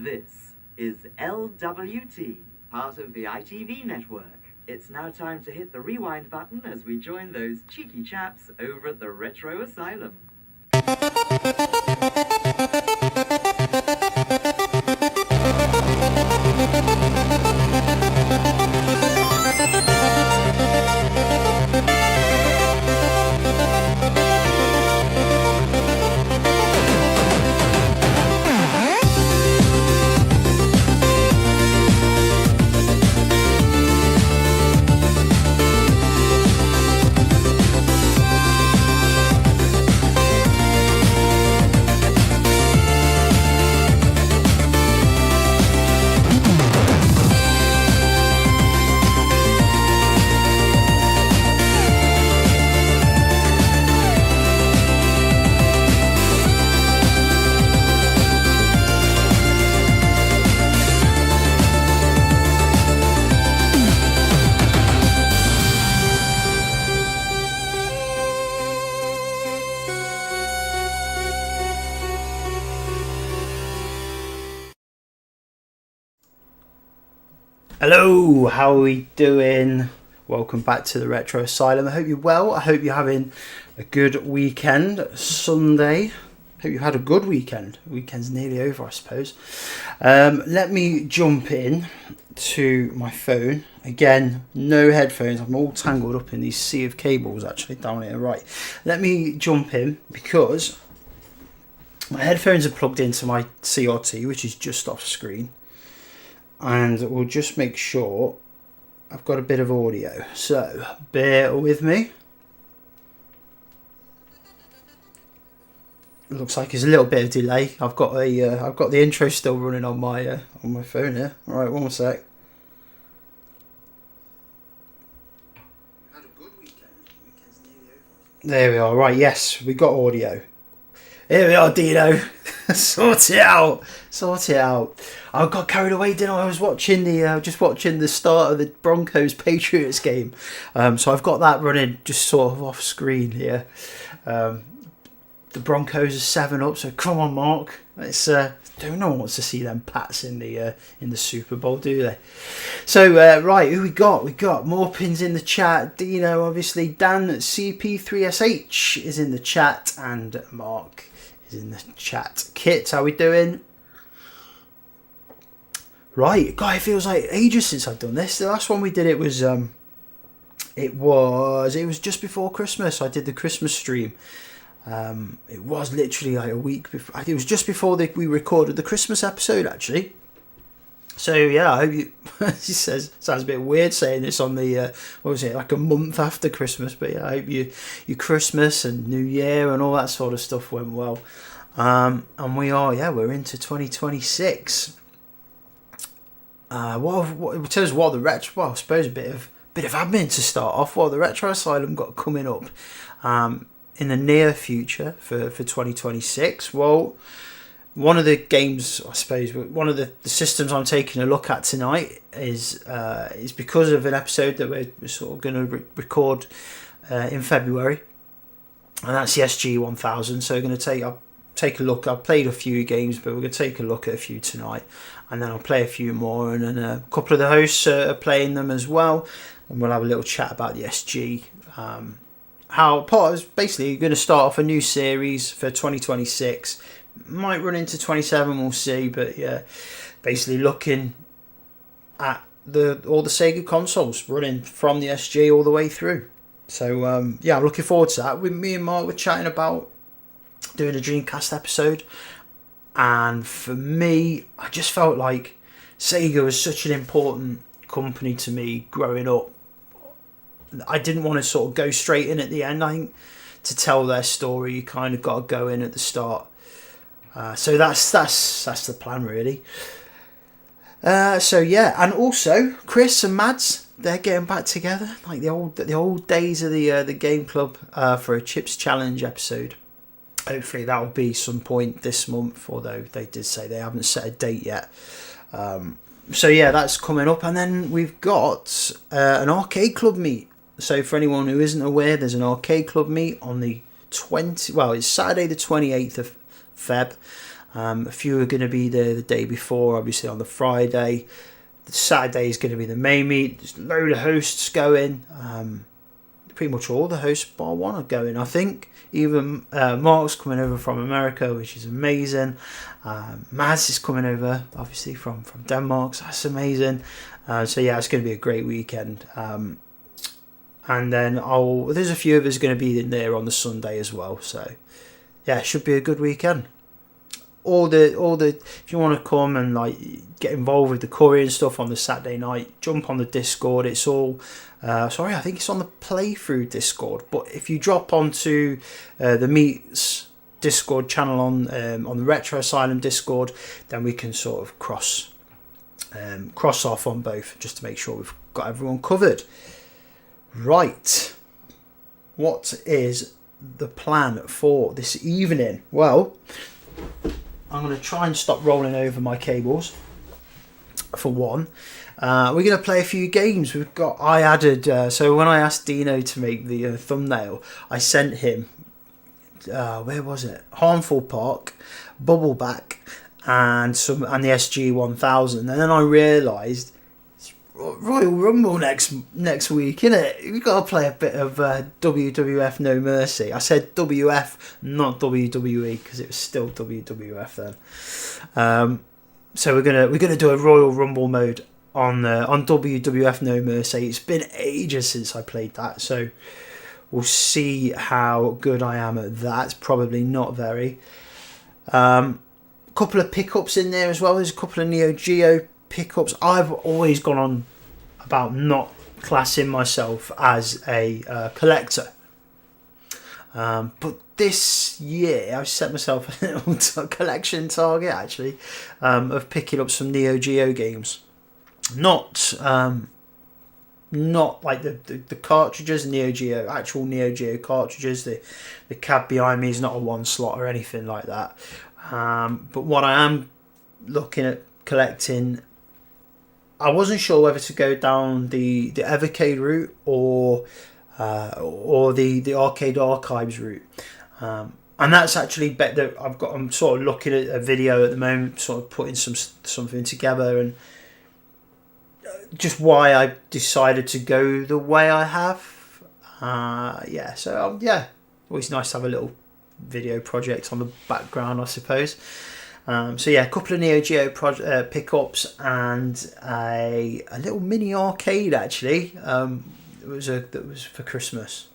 This is LWT, part of the ITV network. It's now time to hit the rewind button as we join those cheeky chaps over at the Retro Asylum. Hello, how are we doing? Welcome back to the Retro Asylum. I hope you're well. I hope you're having a good weekend. Sunday. Hope you've had a good weekend. The weekend's nearly over, I suppose. Let me jump in to my phone. Again, no headphones. I'm all tangled up in these sea of cables actually down here. Right. Let me jump in because my headphones are plugged into my CRT, which is just off screen. And we'll just make sure I've got a bit of audio. So bear with me. It looks like there's a little bit of delay. I've got the intro still running on my phone here. All right, one more sec. Had a good weekend. Weekend's nearly over. There we are. Right, yes, we got audio. Here we are, Dino. Sort it out. I got carried away, didn't I? I was watching the start of the Broncos Patriots game. So I've got that running just sort of off screen here. The Broncos are 7-up, so come on, Mark. It's no one wants to see them Pats in the Super Bowl, do they? So right, who we got? We got more pins in the chat. Dino, obviously. Dan at CP3SH is in the chat, and Mark in the chat. Kit, how we doing? Right, God, it feels like ages since I've done this. The last one we did it was just before Christmas. I did the Christmas stream. It was literally like a week before. It was just before we recorded the Christmas episode, actually. So yeah, I hope you. He says sounds a bit weird saying this on the what was it, like a month after Christmas, but yeah, I hope your Christmas and New Year and all that sort of stuff went well. And we're into 2026. What in terms of what the retro? Well, I suppose a bit of admin to start off. What the Retro Asylum got coming up in the near future for 2026. Well, one of the games, I suppose, one of the systems I'm taking a look at tonight is because of an episode that we're sort of going to record in February, and that's the SG-1000. So we're going to take a look. I've played a few games, but we're going to take a look at a few tonight, and then I'll play a few more, and then a couple of the hosts are playing them as well, and we'll have a little chat about the SG. How part is basically going to start off a new series for 2026. Might run into 27, we'll see, but yeah, basically looking at all the Sega consoles running from the SG all the way through. So I'm looking forward to that. Me and Mark were chatting about doing a Dreamcast episode, and for me, I just felt like Sega was such an important company to me growing up. I didn't want to sort of go straight in at the end. I think to tell their story, you kind of got to go in at the start. So that's the plan, really. And also Chris and Mads, they're getting back together like the old days of the game club for a Chips Challenge episode. Hopefully that will be some point this month, although they did say they haven't set a date yet. So yeah, that's coming up, and then we've got an arcade club meet. So for anyone who isn't aware, there's an arcade club meet on the it's Saturday the 28th of Feb. A few are going to be there the day before, obviously on the Friday. The Saturday is going to be the main meet. There's a load of hosts going. Pretty much all the hosts bar one are going, I think. Even Mark's coming over from America, which is amazing. Maz is coming over, obviously, from Denmark, so that's amazing. So yeah, it's going to be a great weekend. And then there's a few of us going to be in there on the Sunday as well. So yeah, it should be a good weekend. All the if you want to come and like get involved with the Korean stuff on the Saturday night, jump on the Discord. It's all I think it's on the playthrough Discord, but if you drop onto the Meets Discord channel on the Retro Asylum Discord, then we can sort of cross off on both, just to make sure we've got everyone covered. Right, what is the plan for this evening? Well, I'm going to try and stop rolling over my cables, for one. We're going to play a few games. I added, so when I asked Dino to make the thumbnail, I sent him, where was it? Harmful Park, Bubbleback, and the SG-1000. And then I realised it's Royal Rumble next week, innit? We've got to play a bit of WWF No Mercy. I said WF, not WWE, because it was still WWF then. So we're gonna do a Royal Rumble mode on WWF No Mercy. It's been ages since I played that, so we'll see how good I am at that. Probably not very. Couple of pickups in there as well. There's a couple of Neo Geo pickups. I've always gone on about not classing myself as a collector, but this year I've set myself a little collection target actually, of picking up some Neo Geo games. Not like the cartridges, actual Neo Geo cartridges. The cab behind me is not a one slot or anything like that. But what I am looking at collecting, I wasn't sure whether to go down the Evercade route or the Arcade Archives route. And that's actually better. I'm sort of looking at a video at the moment, sort of putting something together, and just why I decided to go the way I have. Always nice to have a little video project on the background, I suppose. A couple of Neo Geo pickups and a little mini arcade actually. That was for Christmas.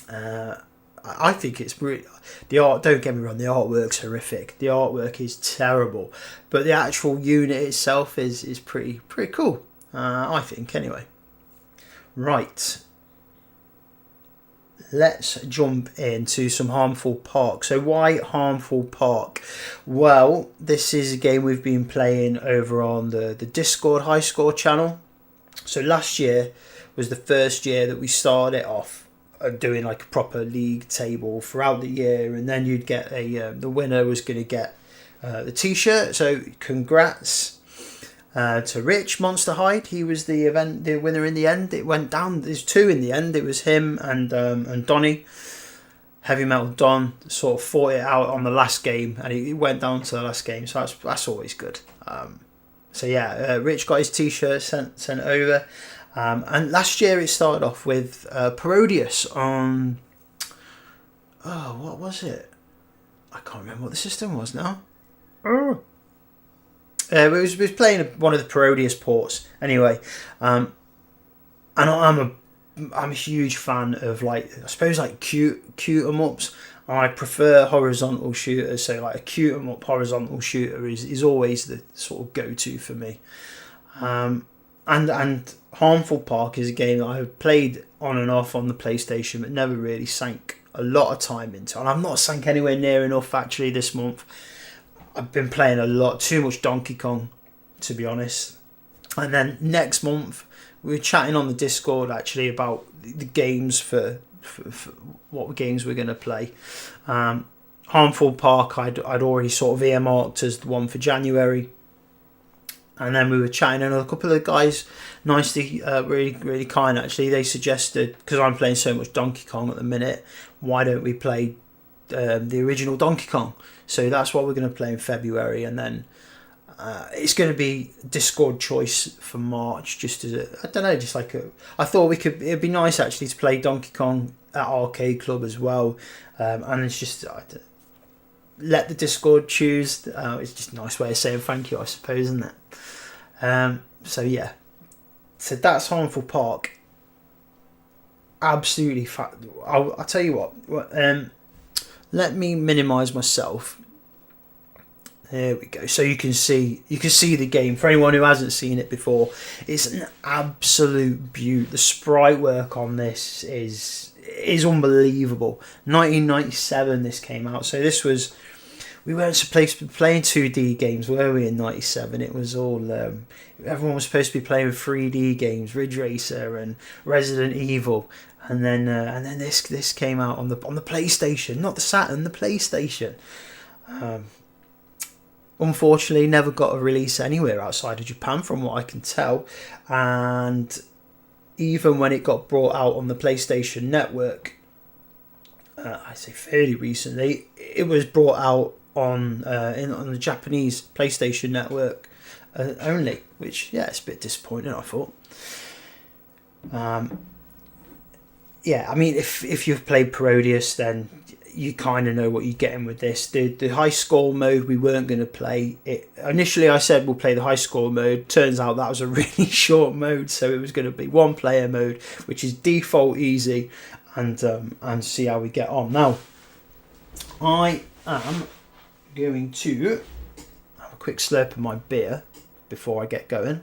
I think it's really, the art. Don't get me wrong, the artwork's horrific. The artwork is terrible, but the actual unit itself is pretty cool. I think anyway. Right. Let's jump into some Harmful Park. So why Harmful Park? Well, this is a game we've been playing over on the Discord High Score channel. So last year was the first year that we started it off doing like a proper league table throughout the year, and then you'd get the winner was going to get the t-shirt. So congrats to Rich Monster Hyde. He was the winner in the end. It went down. There's two in the end. It was him and Donny. Heavy Metal Don sort of fought it out on the last game, and it went down to the last game. So that's always good. Rich got his t-shirt sent over. And last year it started off with Parodius on... Oh, what was it? I can't remember what the system was now. We was playing one of the Parodius ports. Anyway, and I'm a huge fan of, like, I suppose, like cute 'em ups. I prefer horizontal shooters, so like a cute 'em up horizontal shooter is always the sort of go-to for me. And Harmful Park is a game that I've played on and off on the PlayStation, but never really sank a lot of time into. And I've not sank anywhere near enough actually this month. I've been playing too much Donkey Kong, to be honest. And then next month, we were chatting on the Discord actually about the games for what games we're going to play. Harmful Park, I'd already sort of earmarked as the one for January. And then we were chatting, and a couple of guys, nicely, really, really kind actually, they suggested, because I'm playing so much Donkey Kong at the minute, why don't we play the original Donkey Kong. So that's what we're going to play in February, and then it's going to be Discord choice for March. Just as I don't know, just like I thought we could. It'd be nice actually to play Donkey Kong at Arcade Club as well, and it's just let the Discord choose. It's just a nice way of saying thank you, I suppose, isn't it? So yeah, so that's Harmful Park. Absolutely, I'll tell you what. Let me minimise myself. There we go. So you can see the game. For anyone who hasn't seen it before, it's an absolute beaut. The sprite work on this is unbelievable. 1997 this came out. So this was, we weren't supposed to be playing 2D games, were we? In 97, it was all everyone was supposed to be playing 3D games, Ridge Racer and Resident Evil, and then this came out on the PlayStation, not the Saturn, the PlayStation. Unfortunately, never got a release anywhere outside of Japan, from what I can tell. And even when it got brought out on the PlayStation Network, I say fairly recently, it was brought out on the Japanese PlayStation Network only, which it's a bit disappointing, I thought. Yeah, I mean, if you've played Parodius, then you kind of know what you're getting with this. The high score mode we weren't going to play. Initially I said we'll play the high score mode. Turns out that was a really short mode, so it was going to be one player mode, which is default easy, and see how we get on. Now, I am going to have a quick slurp of my beer before I get going.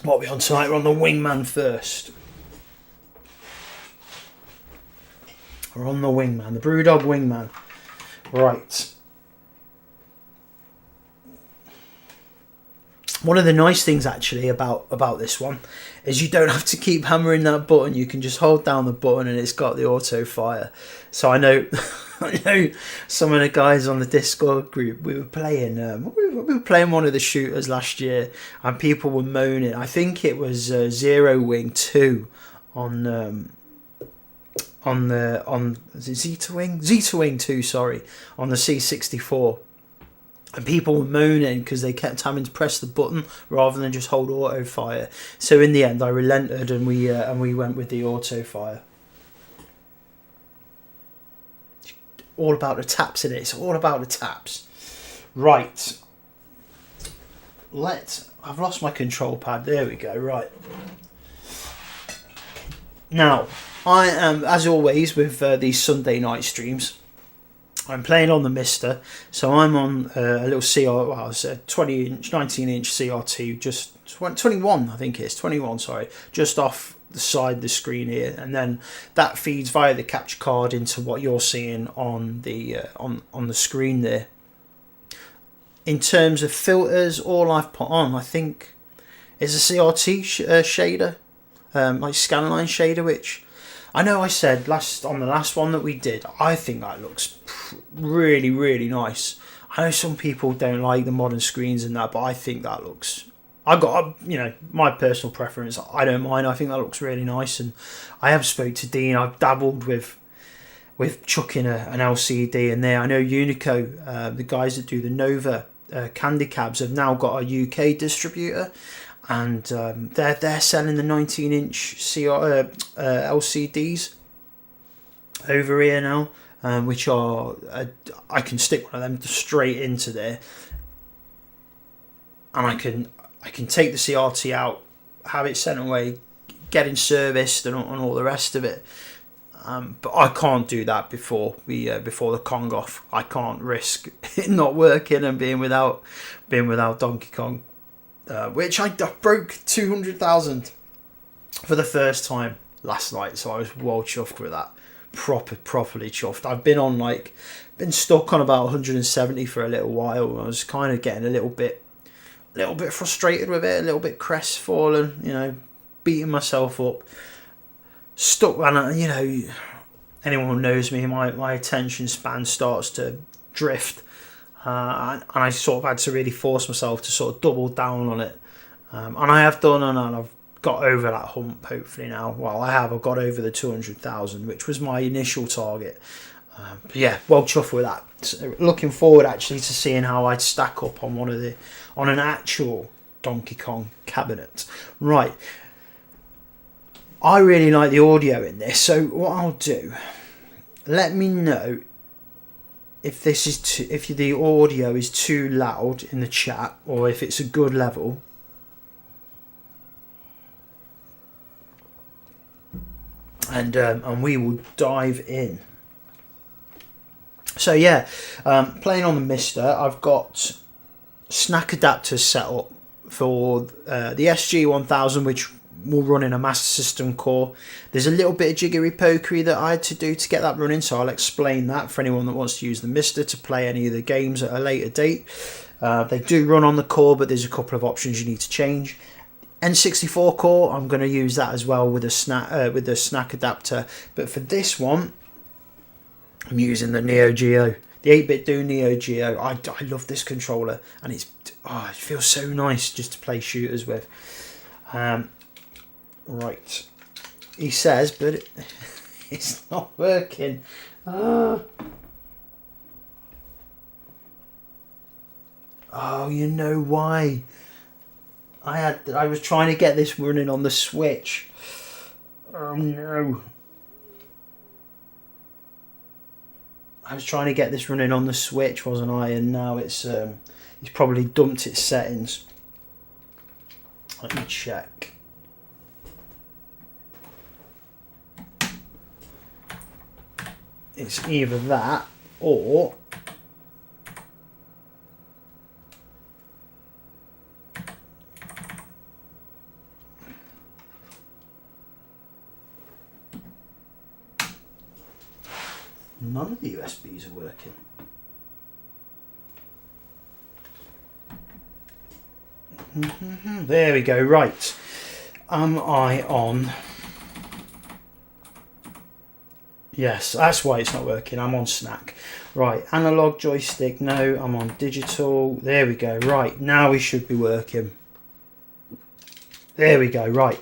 What are we on tonight? We're on the Wingman first. We're on the Wingman, the Brewdog Wingman. Right. One of the nice things actually about this one is you don't have to keep hammering that button. You can just hold down the button and it's got the auto fire. So I know some of the guys on the Discord group, we were playing one of the shooters last year, and people were moaning. I think it was Zero Wing 2 on Zeta Wing 2, sorry, on the C64, and people were moaning because they kept having to press the button rather than just hold auto fire. So in the end I relented, and we went with the auto fire. All about the taps in it. It's all about the taps. Right, I've lost my control pad. There we go. Right, now I am, as always with these Sunday night streams, I'm playing on the Mister, so I'm on a little it's a 20-inch, 19-inch CRT, just 21, I think it's 21, sorry, just off the side of the screen here, and then that feeds via the capture card into what you're seeing on the on the screen there. In terms of filters, all I've put on, I think, is a CRT shader, like scanline shader, which I know I said on the last one that we did, I think that looks really, really nice. I know some people don't like the modern screens and that, but I think that looks... my personal preference, I don't mind. I think that looks really nice, and I have spoke to Dean. I've dabbled with chucking an LCD in there. I know Unico, the guys that do the Nova candy cabs, have now got a UK distributor, and they're selling the 19-inch LCDs over here now, which are I can stick one of them straight into there, and I can take the CRT out, have it sent away, getting serviced and all the rest of it. But I can't do that before the Kong off. I can't risk it not working and being without Donkey Kong. Which I broke 200,000 for the first time last night, so I was well chuffed with that. Properly chuffed. I've been stuck on about 170 for a little while. I was kind of getting a little bit frustrated with it, a little bit crestfallen, beating myself up. Stuck, and anyone who knows me, my attention span starts to drift. And I sort of had to really force myself to sort of double down on it, and I have done, and got over that hump hopefully now. Well, I have. I've got over the 200,000, which was my initial target. But yeah, well chuffed with that. So looking forward actually to seeing how I'd stack up on an actual Donkey Kong cabinet. Right. I really like the audio in this, so what I'll do, let me know if if the audio is too loud in the chat or if it's a good level. And we will dive in. So yeah, playing on the Mister, I've got snack adapters set up for the SG-1000, which will run in a Master System core. There's a little bit of jiggery pokery that I had to do to get that running, so I'll explain that for anyone that wants to use the Mister to play any of the games at a later date. They do run on the core, but there's a couple of options you need to change. N64 core, I'm going to use that as well with a snack adapter, but for this one I'm using the Neo Geo, the 8-bit Do Neo Geo. I love this controller, and it feels so nice just to play shooters with. Right, he says, but it's not working. Oh, you know why? I was trying to get this running on the Switch. Oh no. I was trying to get this running on the Switch, wasn't I? And now it's probably dumped its settings. Let me check. It's either that or none of the USBs are working. There we go. Right. Am I on? Yes, that's why it's not working. I'm on snack. Right. Analog joystick. No, I'm on digital. There we go. Right. Now we should be working. There we go. Right.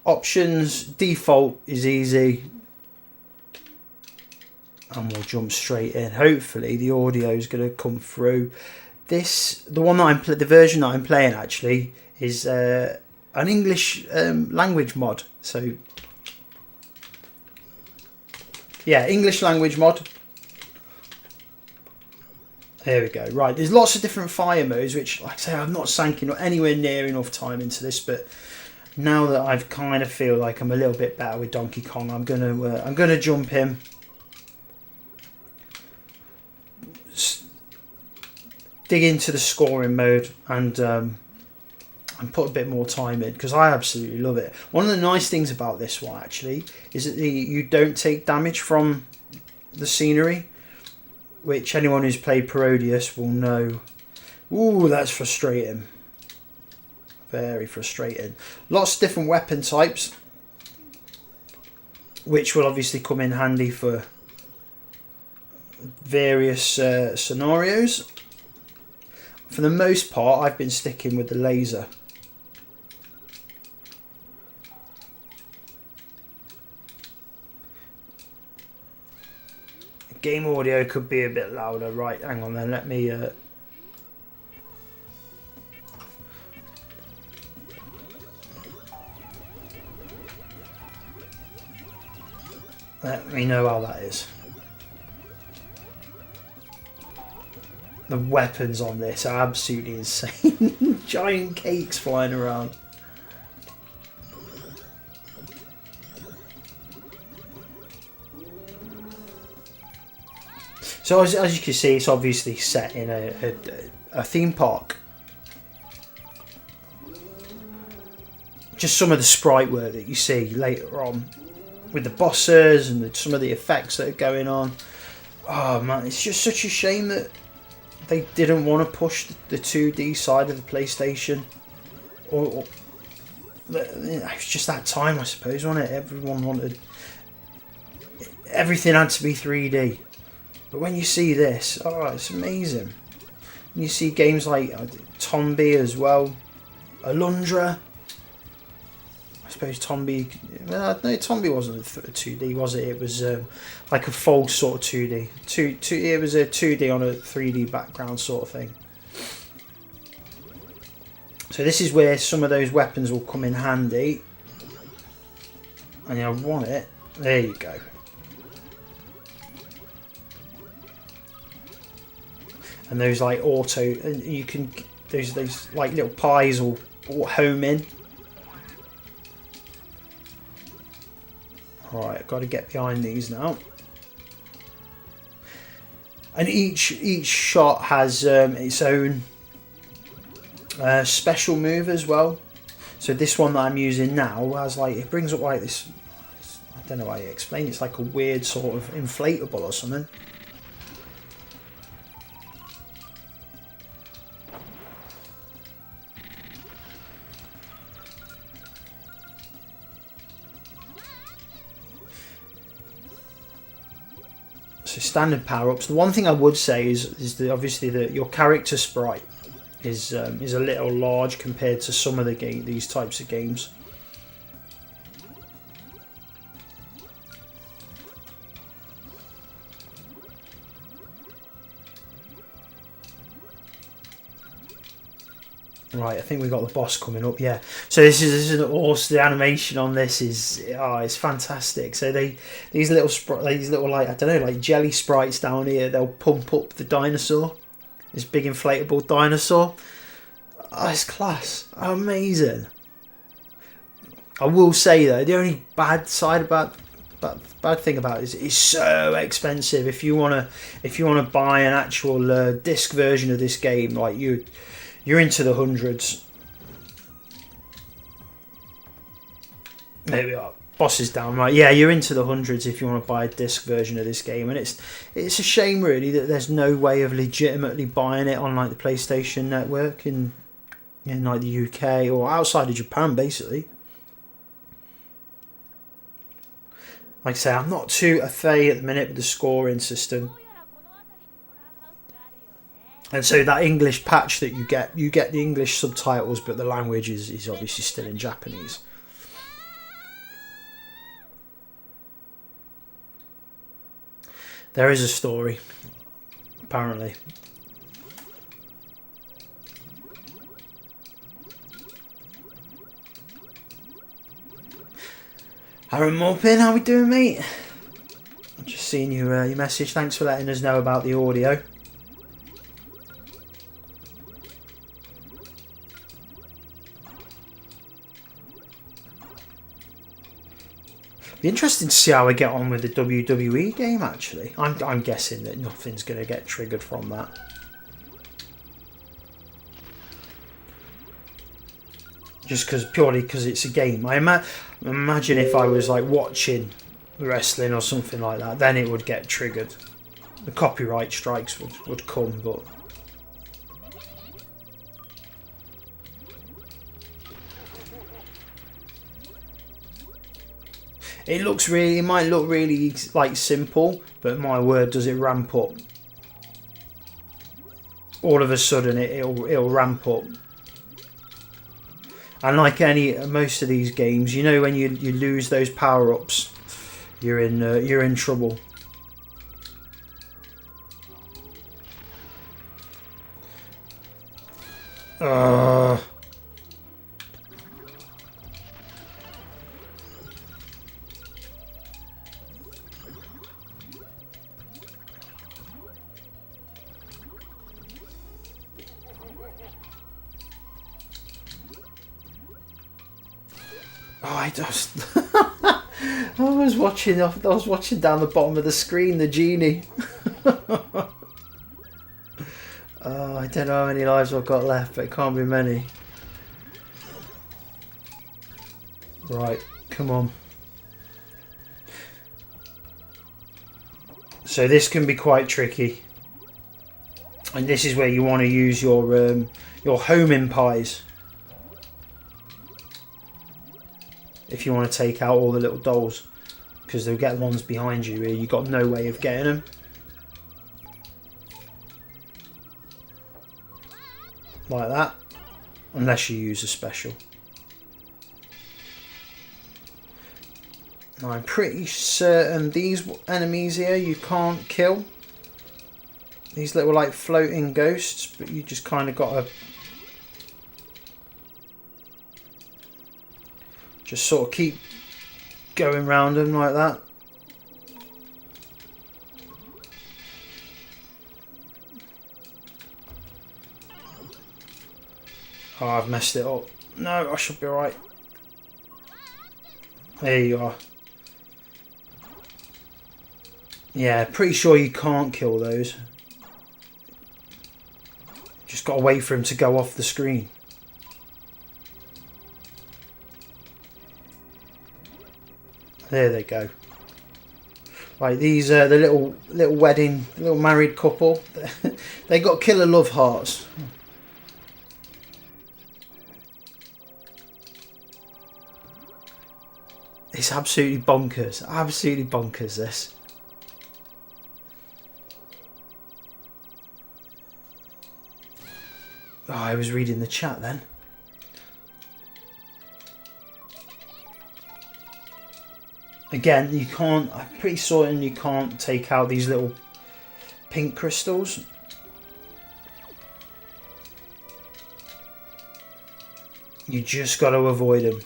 Options. Default is easy. And we'll jump straight in. Hopefully the audio is going to come through. The version that I'm playing actually is an English language mod. So yeah, English language mod. There we go. Right, there's lots of different fire modes, which, like I say, I've not sank anywhere near enough time into this, but now that I've kind of feel like I'm a little bit better with Donkey Kong, I'm gonna jump in. Dig into the scoring mode and put a bit more time in, because I absolutely love it. One of the nice things about this one actually is that you don't take damage from the scenery, which anyone who's played Parodius will know. Ooh, that's frustrating. Very frustrating. Lots of different weapon types, which will obviously come in handy for various scenarios. For the most part, I've been sticking with the laser. Game audio could be a bit louder. Right, hang on then. Let me know how that is. The weapons on this are absolutely insane. Giant cakes flying around. So as you can see, it's obviously set in a theme park. Just some of the sprite work that you see later on with the bosses and some of the effects that are going on. Oh man, it's just such a shame that they didn't want to push the 2D side of the PlayStation. Or it's just that time, I suppose, wasn't it? Everyone wanted... everything had to be 3D. But when you see this, oh, it's amazing. And you see games like Tombi as well, Alundra. suppose Tombi. No, Tombi wasn't a 2D, was it? It was like a false sort of 2D. It was a 2D on a 3D background sort of thing. So this is where some of those weapons will come in handy. And I want it. There you go. And those like auto, and you can those like little pies will home in. Alright, I've got to get behind these now. And each shot has its own special move as well. So this one that I'm using now has like, it brings up like this, I don't know how you explain it, it's like a weird sort of inflatable or something. So standard power-ups. The one thing I would say is that obviously your character sprite is a little large compared to some of these types of games. Right, I think we've got the boss coming up. Yeah. So this is an awesome. The animation on this is it's fantastic. So these little like, I don't know, like jelly sprites down here. They'll pump up the dinosaur. This big inflatable dinosaur. Oh, it's class. Amazing. I will say though, the only bad thing about it is it's so expensive. If you wanna buy an actual disc version of this game, like you're into the hundreds. There we are. Boss is down, right? Yeah, you're into the hundreds if you want to buy a disc version of this game, and it's a shame really that there's no way of legitimately buying it on like the PlayStation Network in like the UK or outside of Japan, basically. Like I say, I'm not too au fait at the minute with the scoring system. And so that English patch that you get the English subtitles, but the language is obviously still in Japanese. There is a story, apparently. Aaron Morpin, how we doing, mate? I'm just seeing your message. Thanks for letting us know about the audio. Be interesting to see how I get on with the WWE game. Actually, I'm guessing that nothing's going to get triggered from that. Just purely because it's a game. I imagine if I was like watching wrestling or something like that, then it would get triggered. The copyright strikes would come, but. It might look really like simple, but my word, does it ramp up? All of a sudden, it'll ramp up. And like most of these games, you know, when you lose those power ups, you're in trouble. I was watching down the bottom of the screen, the genie. I don't know how many lives I've got left, but it can't be many. Right, come on. So this can be quite tricky, and this is where you want to use your homing pies. If you want to take out all the little dolls, because they'll get ones behind you where you've got no way of getting them. Like that, unless you use a special. I'm pretty certain these enemies here you can't kill. These little like floating ghosts, but you just kind of got to just sort of keep going round them like that. Oh, I've messed it up. No, I should be alright. There you are. Yeah, pretty sure you can't kill those. Just got to wait for him to go off the screen. There they go. Right, these are the little married couple. They got killer love hearts. It's absolutely bonkers. Absolutely bonkers, this. Oh, I was reading the chat then. Again, you can't, I'm pretty certain you can't take out these little pink crystals. You just got to avoid them.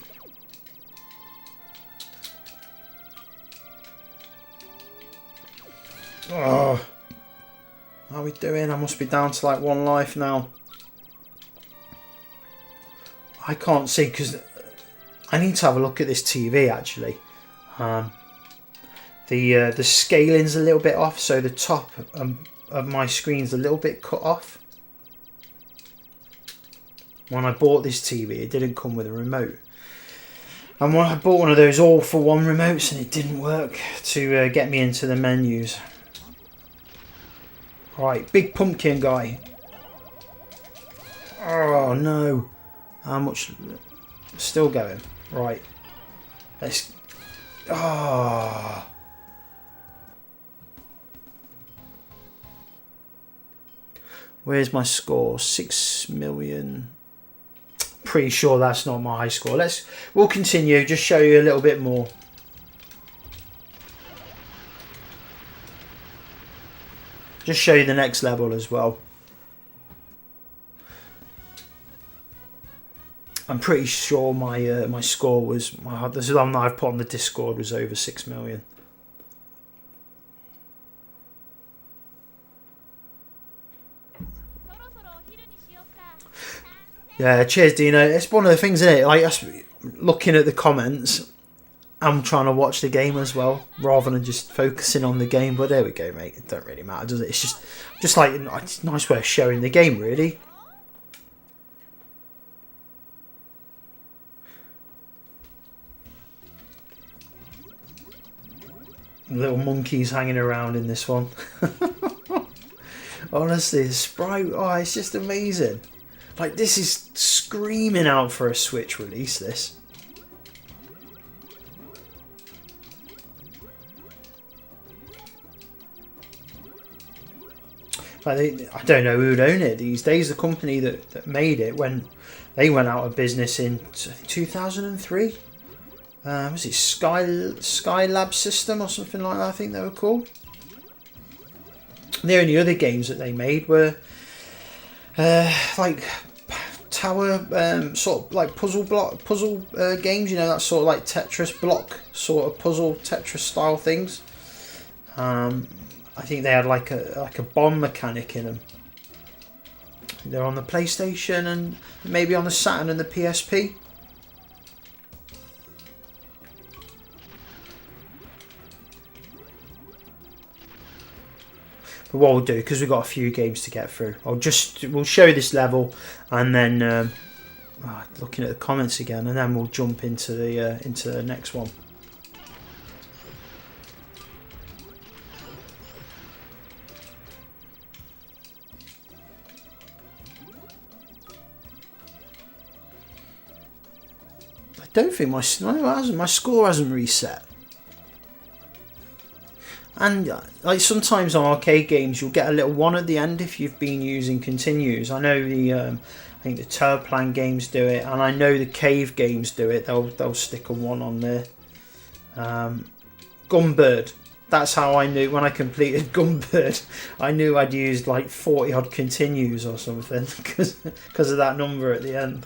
Oh, how are we doing? I must be down to like 1 life now. I can't see because I need to have a look at this TV actually. The scaling's a little bit off, so the top of my screen's a little bit cut off. When I bought this TV, it didn't come with a remote. And when I bought one of those all-for-one remotes, and it didn't work to get me into the menus. Right, big pumpkin guy. Oh no. How much? Still going. Right. Let's. Ah. Oh. Where's my score? 6 million. Pretty sure that's not my high score. We'll continue. Just show you a little bit more. Just show you the next level as well. I'm pretty sure my score was the one that I've put on the Discord was over 6 million. Yeah, cheers, Dino. It's one of the things, isn't it? Like looking at the comments, I'm trying to watch the game as well, rather than just focusing on the game. But there we go, mate. It don't really matter, does it? It's just like it's a nice way of showing the game, really. Little monkeys hanging around in this one. Honestly, the sprite, oh, it's just amazing. Like, this is screaming out for a Switch release, this. Like I don't know who would own it these days. The company that made it, when they went out of business in 2003. Was it Skylab System or something like that? I think they were called. The only other games that they made were like tower, sort of like puzzle games. You know, that sort of like Tetris block sort of puzzle Tetris style things. I think they had like a bomb mechanic in them. They're on the PlayStation and maybe on the Saturn and the PSP. But what we'll do, because we've got a few games to get through, we'll show this level, and then looking at the comments again, and then we'll jump into the next one. I don't think my score hasn't reset. And like sometimes on arcade games, you'll get a little 1 at the end if you've been using continues. I know I think the Turplan games do it, and I know the Cave games do it. They'll stick a 1 on there. Gunbird. That's how I knew when I completed Gunbird. I knew I'd used like 40 odd continues or something because of that number at the end.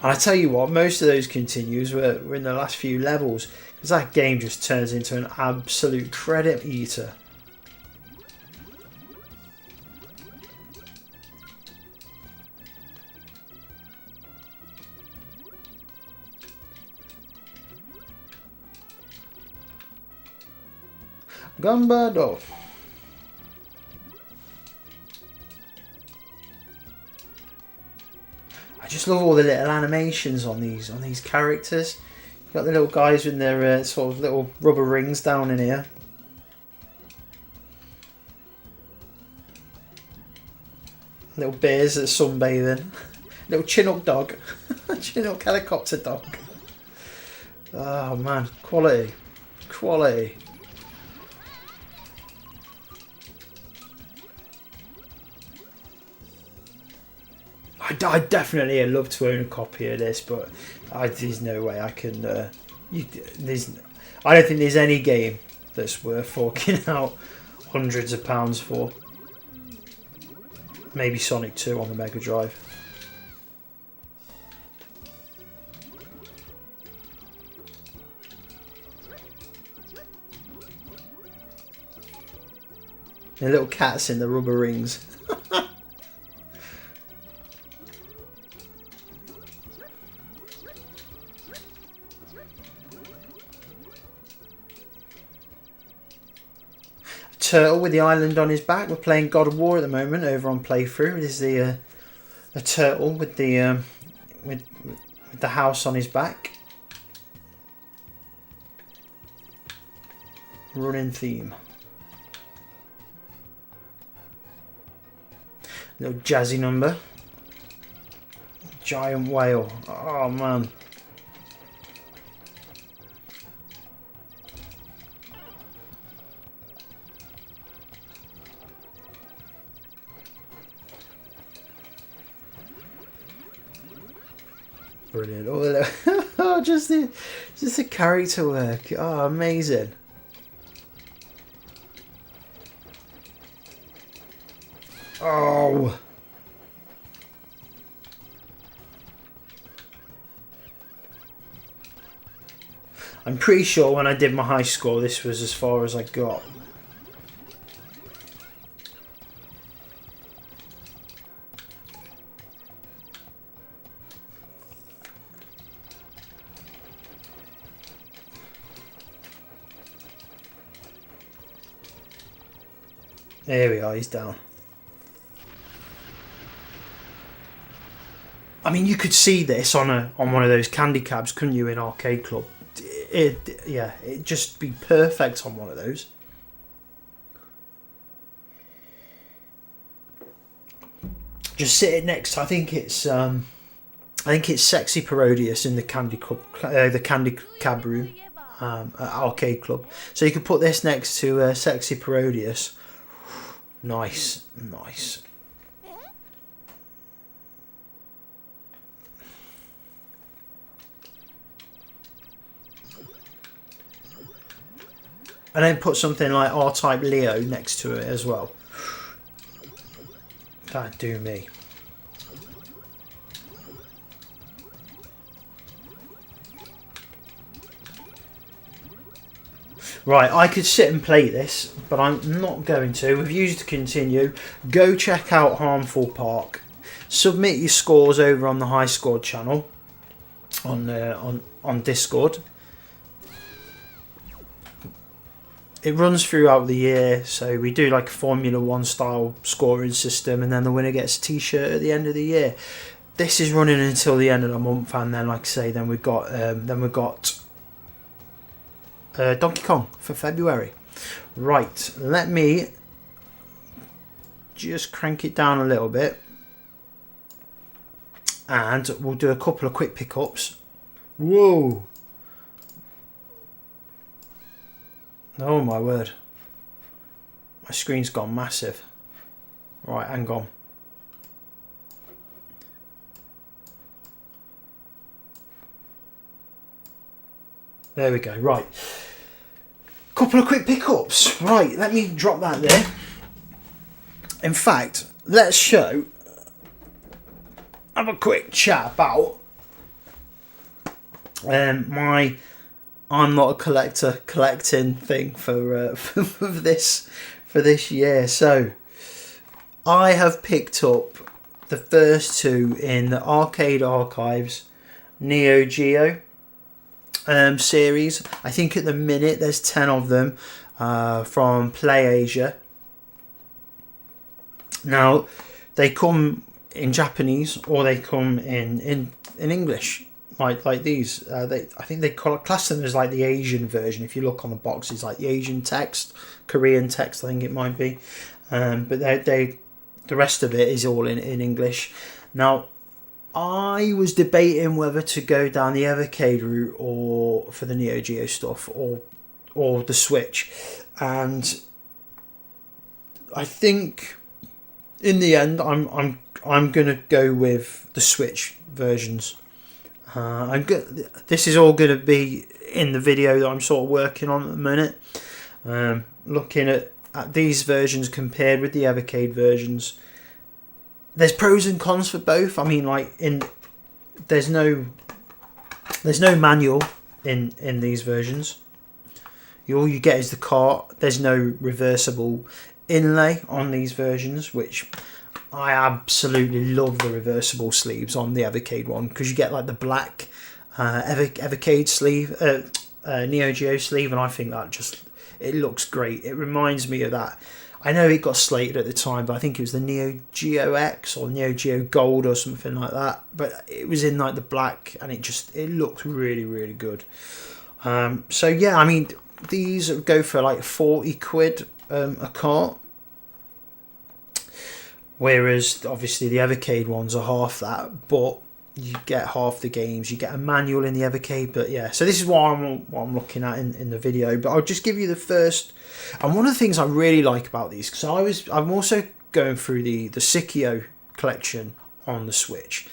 And I tell you what, most of those continues were in the last few levels, because that game just turns into an absolute credit eater. Gumbardo. I just love all the little animations on these characters. You've got the little guys with their sort of little rubber rings down in here. Little bears that are sunbathing. Little Chinook dog. Chinook helicopter dog. Oh man, quality. Quality. I definitely love to own a copy of this, but there's no way I can. I don't think there's any game that's worth forking out hundreds of pounds for. Maybe Sonic 2 on the Mega Drive. The little cats in the rubber rings. Turtle with the island on his back. We're playing God of War at the moment over on playthrough. This is the turtle with the with the house on his back. Running theme. Little jazzy number. Giant whale. Oh man. Brilliant. Oh, just the character work. Oh, amazing. Oh. I'm pretty sure when I did my high score, this was as far as I got. There we are, he's down. I mean, you could see this on one of those candy cabs, couldn't you, in Arcade Club? It'd just be perfect on one of those. Just sit it next to, I think it's Sexy Parodius in the Candy Cab room at Arcade Club. So you could put this next to Sexy Parodius. Nice, nice. And then put something like R-Type Leo next to it as well. That'd do me. Right, I could sit and play this, but I'm not going to. We've used to continue. Go check out Harmful Park. Submit your scores over on the High Scored channel on Discord. It runs throughout the year, so we do like a Formula 1 style scoring system, and then the winner gets a t-shirt at the end of the year. This is running until the end of the month, and then like I say, then we've got Donkey Kong for February. Right, let me just crank it down a little bit, and we'll do a couple of quick pickups. Whoa! Oh my word. My screen's gone massive. Right, hang on. There we go. Right. Couple of quick pickups. Right, let me drop that there. In fact, let's have a quick chat about my I'm not a collector collecting thing for this year. So I have picked up the first two in the Arcade Archives Neo Geo series. I think at the minute there's 10 of them from PlayAsia. Now they come in Japanese or they come in English, like these. I think they class them as like the Asian version. If you look on the boxes, like the Asian text, Korean text, I think it might be. But the rest of it is all in English. Now, I was debating whether to go down the Evercade route or for the Neo Geo stuff or the Switch, and I think in the end I'm gonna go with the Switch versions. This is all gonna be in the video that I'm sort of working on at the minute. Looking at these versions compared with the Evercade versions. There's pros and cons for both. I mean, like there's no manual in these versions. All you get is the cart. There's no reversible inlay on these versions, which I absolutely love the reversible sleeves on the Evercade one, because you get like the black Evercade sleeve, Neo Geo sleeve, and I think that it looks great. It reminds me of that. I know it got slated at the time, but I think it was the Neo Geo X or Neo Geo Gold or something like that. But it was in like the black, and it looked really, really good. So yeah, I mean, these go for like 40 quid a cart, whereas obviously the Evercade ones are half that, but you get half the games. You get a manual in the Evercade, but yeah. So this is what I'm looking at in the video. But I'll just give you the first. And one of the things I really like about these, because I'm also going through the Sikio collection on the Switch.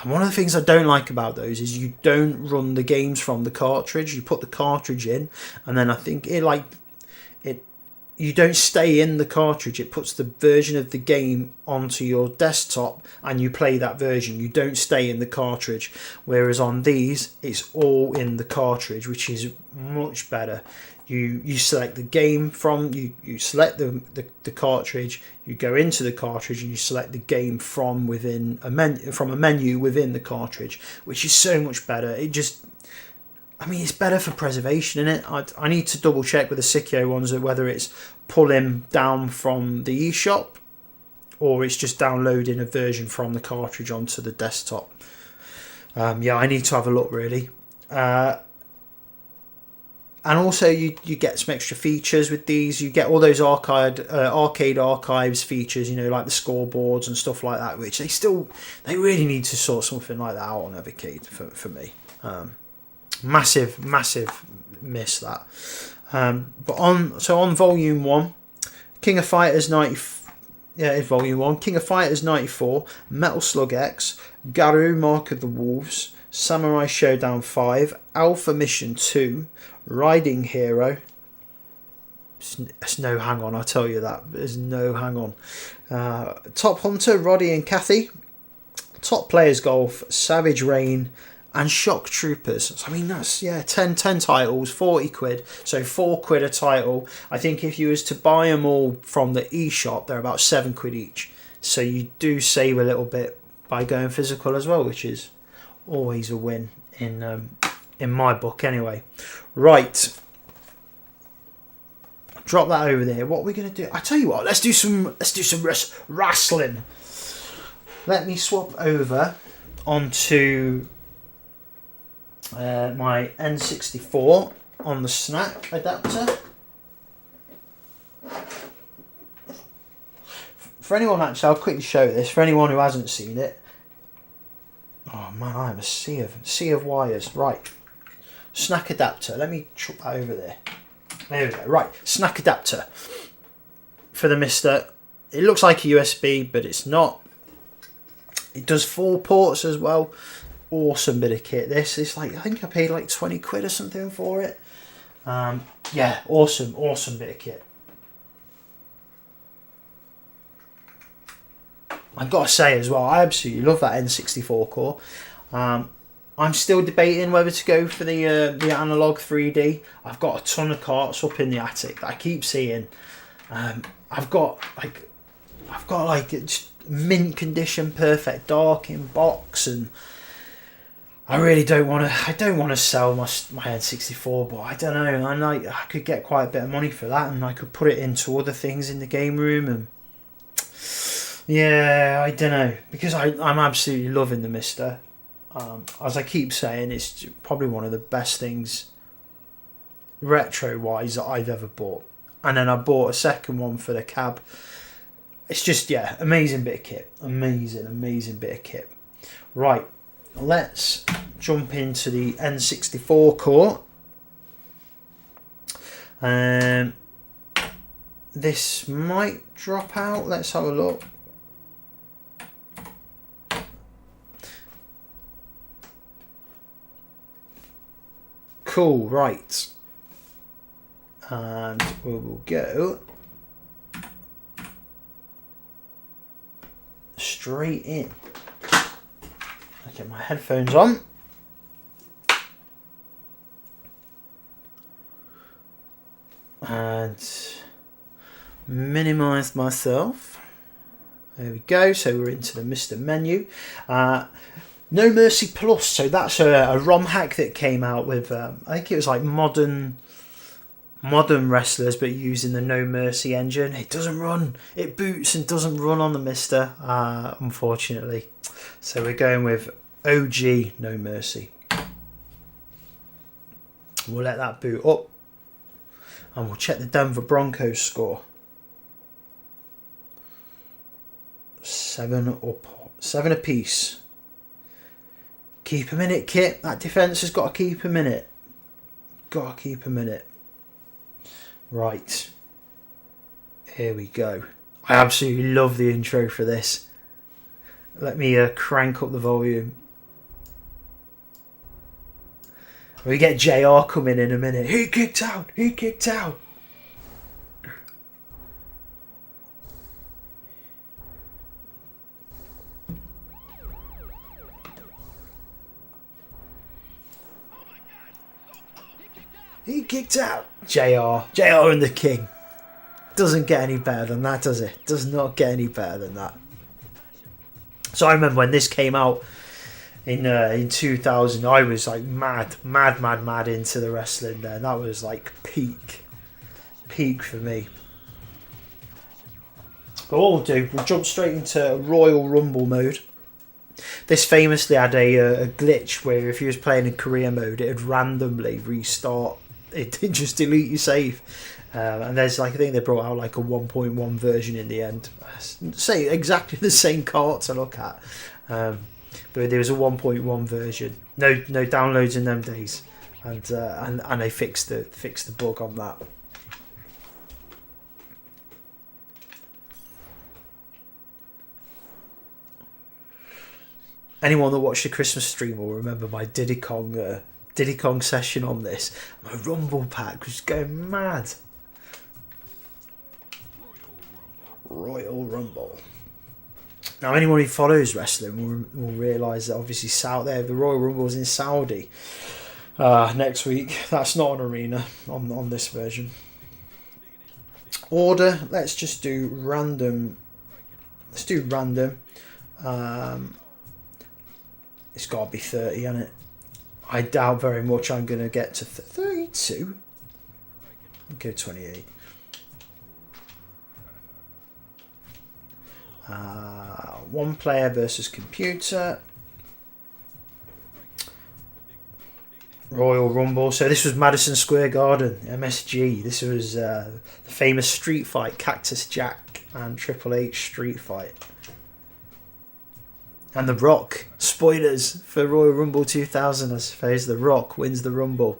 And one of the things I don't like about those is you don't run the games from the cartridge. You put the cartridge in, and then I think you don't stay in the cartridge. It puts the version of the game onto your desktop and you play that version. You don't stay in the cartridge. Whereas on these, it's all in the cartridge, which is much better. You select the game from, you select the cartridge, you go into the cartridge and you select the game from within a menu within the cartridge, which is so much better. It's better for preservation, isn't it? I need to double check with the Sikio ones whether it's pulling down from the eShop or it's just downloading a version from the cartridge onto the desktop. I need to have a look really. And also you get some extra features with these. You get all those arcade archives features, like the scoreboards and stuff like that, which they really need to sort something like that out on Evercade for me. Massive miss that. But on Volume 1, King of Fighters 94, it's Volume 1, King of Fighters 94, Metal Slug X, Garou Mark of the Wolves, Samurai Showdown 5, Alpha Mission 2, Riding Hero. It's no hang on, I tell you that. There's no hang on. Top Hunter, Roddy and Cathy, Top Players Golf, Savage Rain, and Shock Troopers. So, that's 10 titles, 40 quid. So 4 quid a title. I think if you was to buy them all from the eShop, they're about 7 quid each. So you do save a little bit by going physical as well, which is always a win in my book anyway. Right. Drop that over there. What are we gonna do? I tell you what, let's do some wrestling. Let me swap over onto my N64 on the snack adapter. For anyone, actually, I'll quickly show this. For anyone who hasn't seen it. Oh man, I am a sea of wires. Right, snack adapter. Let me chuck that over there. There we go. Right, snack adapter for the Mister. It looks like a USB, but it's not. It does 4 ports as well. awesome bit of kit. This is like, I think I paid like 20 quid or something for it. Yeah, awesome bit of kit. I've got to say as well, I absolutely love that N64 core. I'm still debating whether to go for the analog 3D. I've got a ton of carts up in the attic that I keep seeing. I've got like just mint condition, perfect dark in box, and I really don't want to. I don't want to sell my N64, but I don't know. I could get quite a bit of money for that, and I could put it into other things in the game room. And yeah, I don't know, because I'm absolutely loving the Mister. As I keep saying, it's probably one of the best things retro-wise that I've ever bought. And then I bought a second one for the cab. It's just, yeah, amazing bit of kit. Amazing bit of kit. Right, let's jump into the N64 core. This might drop out. Let's have a look. Cool, right. And we will go straight in. I'll get my headphones on. And minimize myself. There we go. So we're into the Mr. menu. No Mercy Plus, so that's a ROM hack that came out with, I think it was like modern wrestlers, but using the No Mercy engine. It doesn't run, it boots and doesn't run on the Mister, unfortunately. So we're going with OG No Mercy. We'll let that boot up, and we'll check the Denver Broncos score. 7 apiece. Keep him in it, Kit. That defence has got to keep him in it. Right. Here we go. I absolutely love the intro for this. Let me crank up the volume. We get JR coming in a minute. He kicked out. He kicked out. JR and the King. Doesn't get any better than that, does it? Does not get any better than that. So I remember when this came out in 2000, I was like mad into the wrestling then. That was like peak for me. But what we'll do, we'll jump straight into Royal Rumble mode. This famously had a glitch where if you was playing in career mode, it would randomly restart. It didn't just delete your save. And there's like, I think they brought out like a 1.1 version in the end. Say exactly the same cart to look at. But there was a 1.1 version. No downloads in them days. And they fixed the bug on that. Anyone that watched the Christmas stream will remember my Diddy Kong session on this. My Rumble pack was going mad. Royal Rumble. Now, anyone who follows wrestling will realise that obviously the Royal Rumble is in Saudi next week. That's not an arena on this version. Order. Let's just do random. Let's do random. It's got to be 30, hasn't it? I doubt very much I'm going to get to 32. I'll go 28. One player versus computer. Royal Rumble. So this was Madison Square Garden, MSG. This was the famous street fight, Cactus Jack and Triple H street fight. And The Rock, spoilers for Royal Rumble 2000, I suppose. The Rock wins the Rumble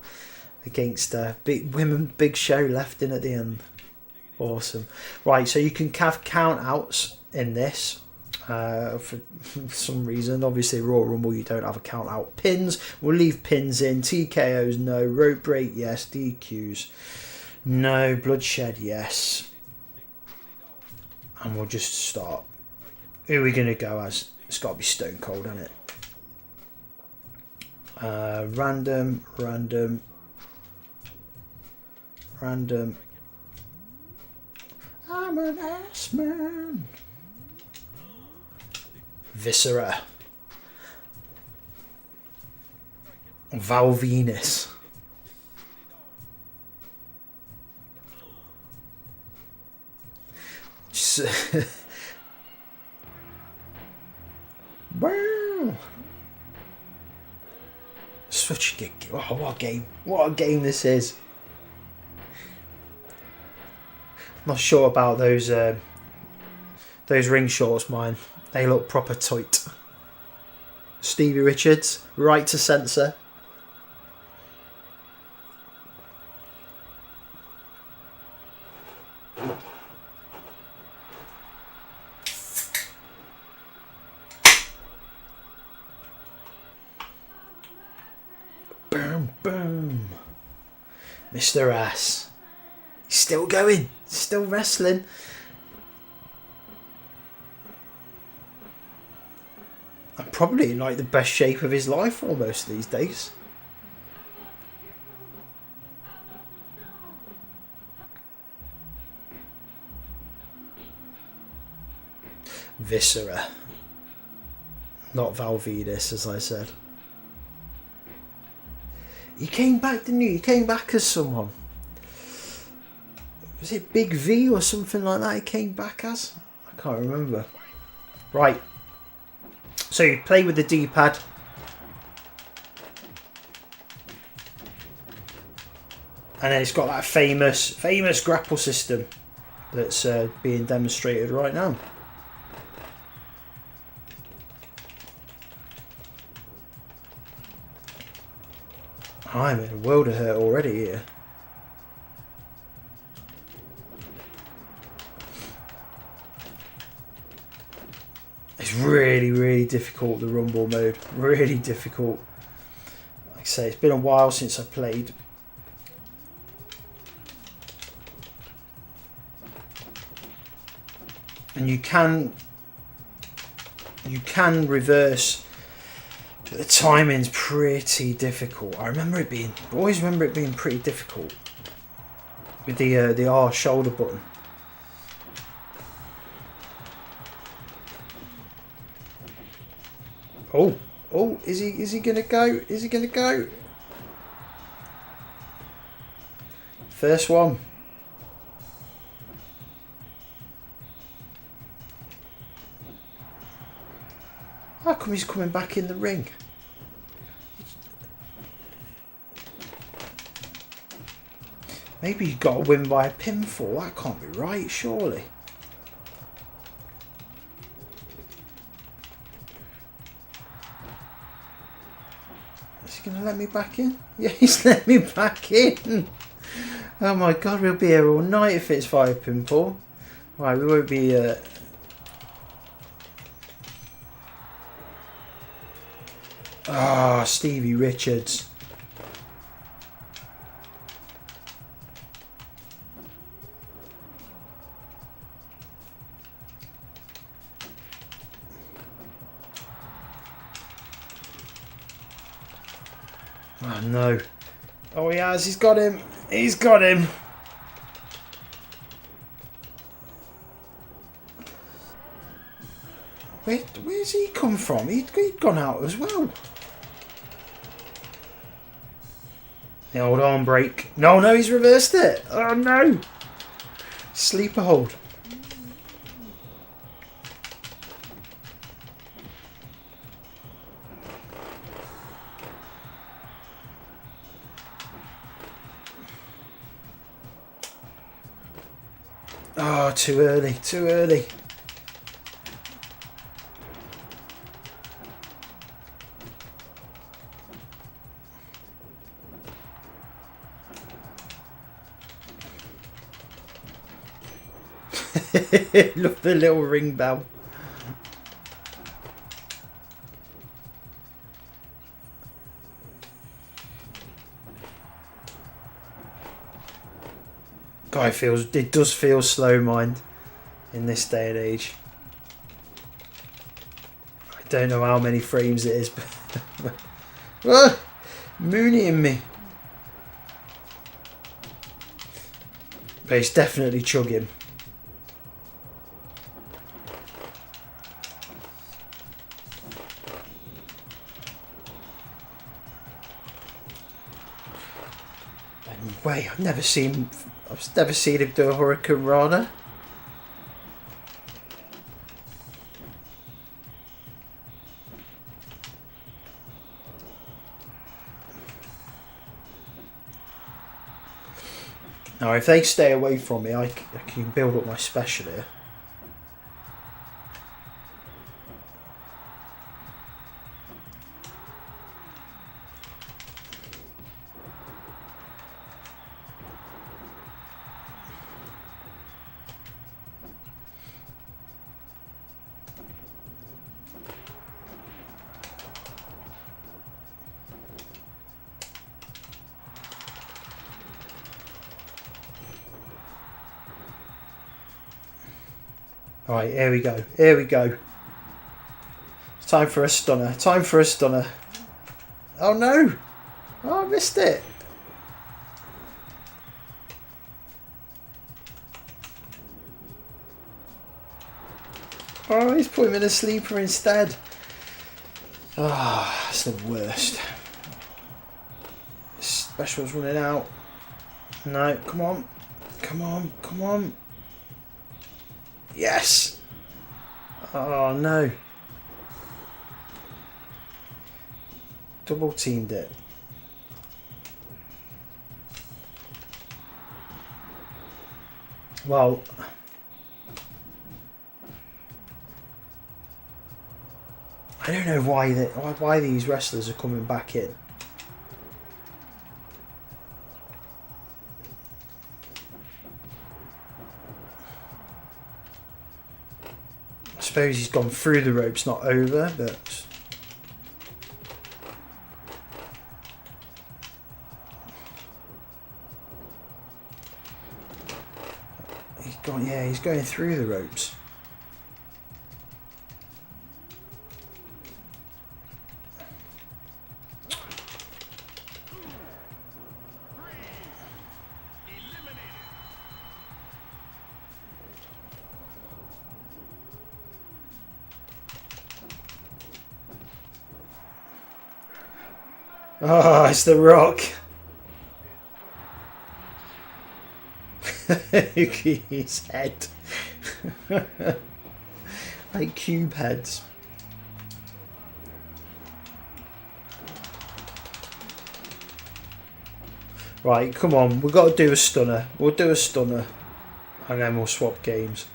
against Big Show left in at the end. Awesome. Right, so you can have count outs in this. For some reason. Obviously, Royal Rumble, you don't have a count out. Pins, we'll leave pins in. TKOs, no. Rope break, yes. DQs, no. Bloodshed, yes. And we'll just start. Who are we going to go as? It's got to be Stone Cold, hasn't it? Random. I'm an ass man. Viscera. Val Venus. Wow. Such a good game. Oh, what a game. What a game this is. Not sure about those ring shorts, mine. They look proper tight. Stevie Richards, right to censor. Boom, boom. Mr. Ass. He's still going. Still wrestling. And probably in like the best shape of his life almost these days. Viscera. Not Val Venus, as I said. He came back, didn't he? He came back as someone. Was it Big V or something like that he came back as? I can't remember. Right. So you play with the D-pad. And then it's got that famous grapple system that's being demonstrated right now. I'm in a world of hurt already here. It's really, really difficult, the Rumble mode. Really difficult. Like I say, it's been a while since I played. And you can reverse. The timing's pretty difficult. I always remember it being pretty difficult with the R shoulder button. Oh, is he gonna go? Is he gonna go? First one. How come he's coming back in the ring? Maybe you got to win by a pinfall. That can't be right, surely. Is he going to let me back in? Yeah, he's let me back in. Oh my god, we'll be here all night if it's via pinfall. Right, we won't be... Stevie Richards. Oh no. Oh, he has. He's got him. He's got him. Where's he come from? He'd gone out as well. The old arm break. No, he's reversed it. Oh no. Sleeper hold. Oh, too early. Too early. Look, the little ring bell. It does feel slow, mind, in this day and age. I don't know how many frames it is, but mooning me. But it's definitely chugging. And wait, I've never seen him do a Hurricane Rana. Now, if they stay away from me, I can build up my special here. Alright, here we go. Here we go. It's time for a stunner. Time for a stunner. Oh no! Oh, I missed it. Oh, he's put him in a sleeper instead. Ah, oh, that's the worst. Special's running out. No, come on. Come on, come on. Yes! Oh no. Double teamed it. Well, I don't know why these wrestlers are coming back in. I suppose he's gone through the ropes, not over, but he's going through the ropes. Oh, it's The Rock. Look at his head. Like cube heads. Right, come on. We've got to do a stunner. We'll do a stunner. And then we'll swap games.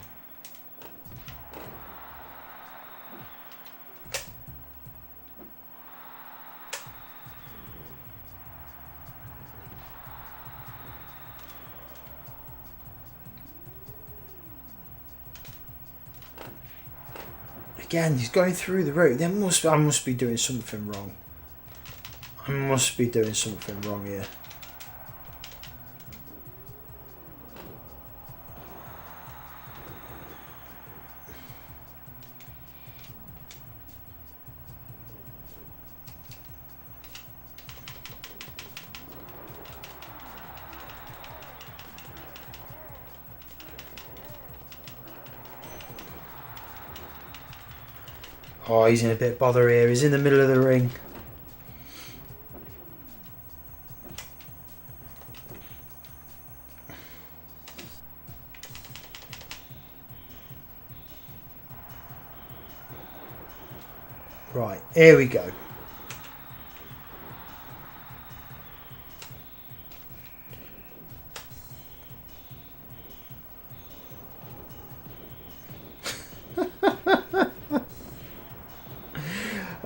Again, he's going through the rope. I must be doing something wrong. I must be doing something wrong here. Oh, he's in a bit of bother here. He's in the middle of the ring. Right, here we go.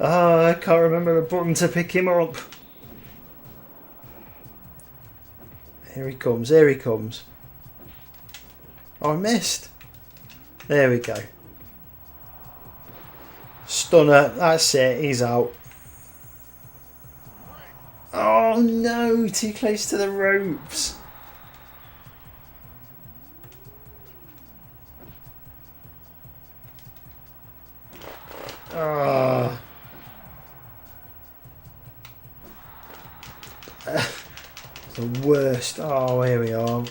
Oh, I can't remember the button to pick him up. Here he comes, here he comes. Oh, I missed. There we go. Stunner, that's it, he's out. Oh no, too close to the ropes. Oh. The worst. Oh, here we are. I'm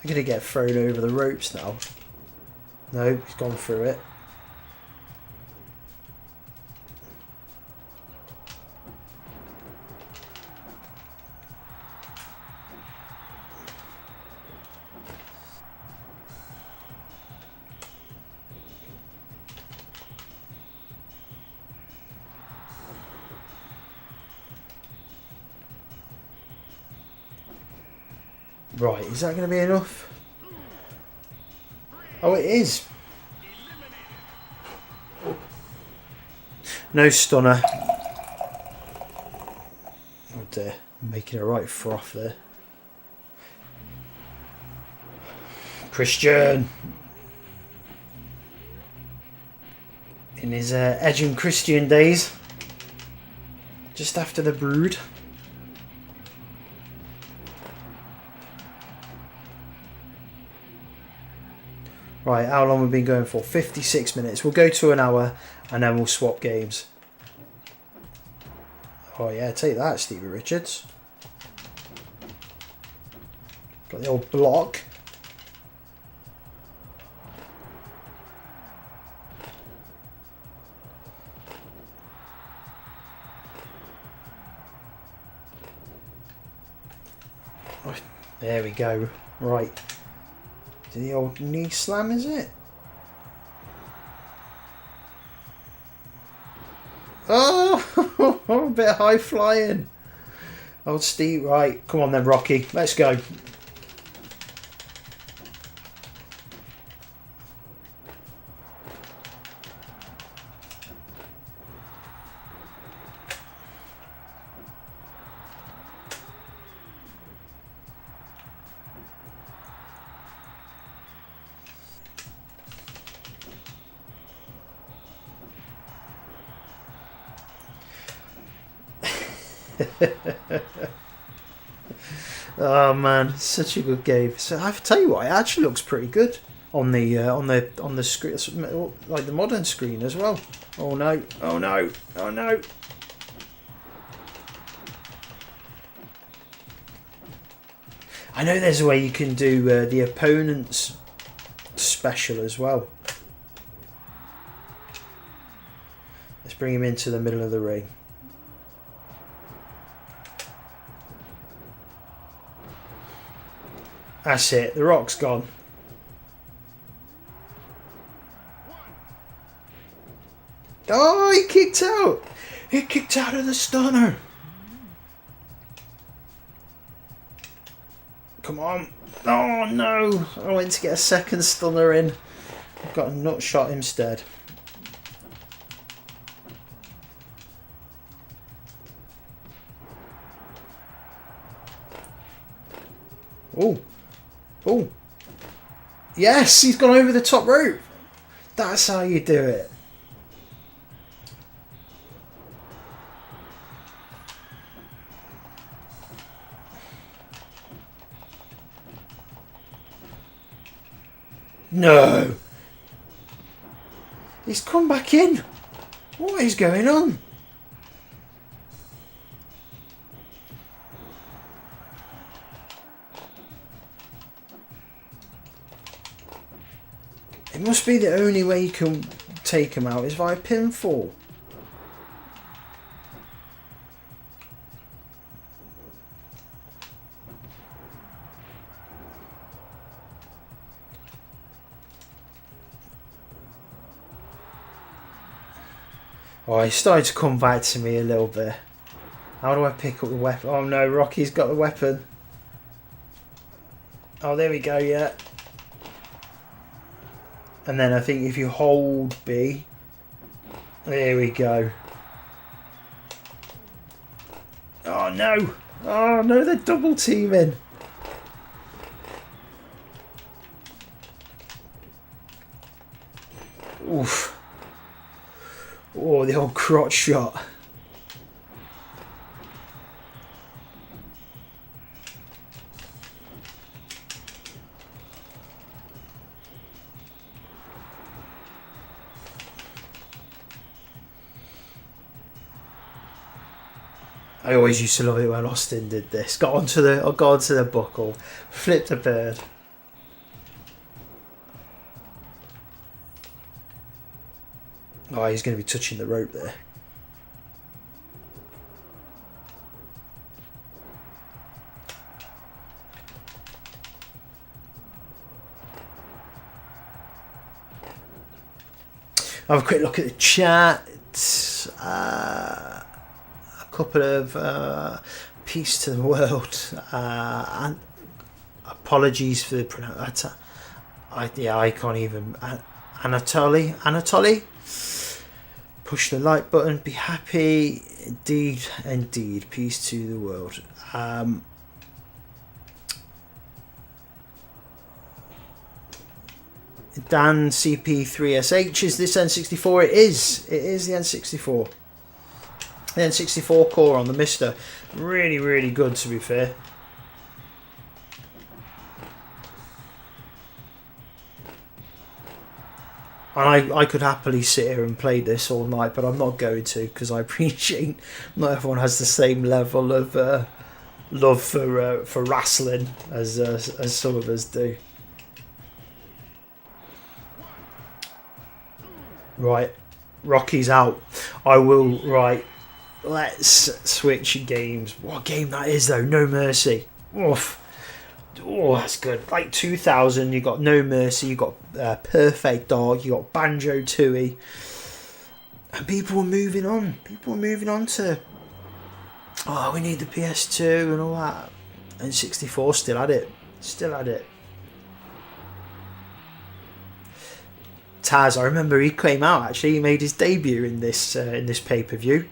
going to get thrown over the ropes now. No, he's gone through it. Right, is that going to be enough? Oh, it is. No stunner. Oh dear, I'm making a right froth there. Christian. In his Edge and Christian days. Just after the Brood. Right, how long have we been going for? 56 minutes. We'll go to an hour and then we'll swap games. Oh yeah, take that, Stevie Richards. Got the old block. Oh, there we go. Right. The old knee slam, is it? Oh, a bit of high flying. Old Steve, right. Come on then, Rocky. Let's go. Oh man, such a good game. So I tell you what, it actually looks pretty good on the screen, like the modern screen as well. Oh no! Oh no! Oh no! I know there's a way you can do the opponent's special as well. Let's bring him into the middle of the ring. That's it, the Rock's gone. Oh, he kicked out! He kicked out of the stunner! Come on. Oh no! I went to get a second stunner in. I've got a nut shot instead. Oh. Oh. Yes, he's gone over the top rope. That's how you do it. No. He's come back in. What is going on? It must be the only way you can take him out is via pinfall. Oh, he started to come back to me a little bit. How do I pick up the weapon? Oh no, Rocky's got the weapon. Oh, there we go, yeah. And then I think if you hold B, there we go. Oh no! Oh no, they're double teaming. Oof. Oh, the old crotch shot. I always used to love it when Austin did this. Got onto the buckle, flipped a bird. Oh, he's going to be touching the rope there. Have a quick look at the chat. A couple of peace to the world. And apologies for the pronunciation. I can't even. Anatoly. Push the like button. Be happy. Indeed. Peace to the world. Dan CP3SH, is this N64? It is the N64. The N64 core on the Mister. Really good, to be fair. And I could happily sit here and play this all night, but I'm not going to, because I appreciate not everyone has the same level of love for wrestling as some of us do. Right, Rocky's out. I will. Right, let's switch games. What game that is though? No Mercy. Oof. Oh, that's good. Like 2000, you got No Mercy, you got Perfect Dark, you got Banjo Tooie, and people were moving on. People were moving on to, oh, we need the PS2 and all that. And 64 still had it. Taz, I remember he came out. Actually, he made his debut in this pay-per-view.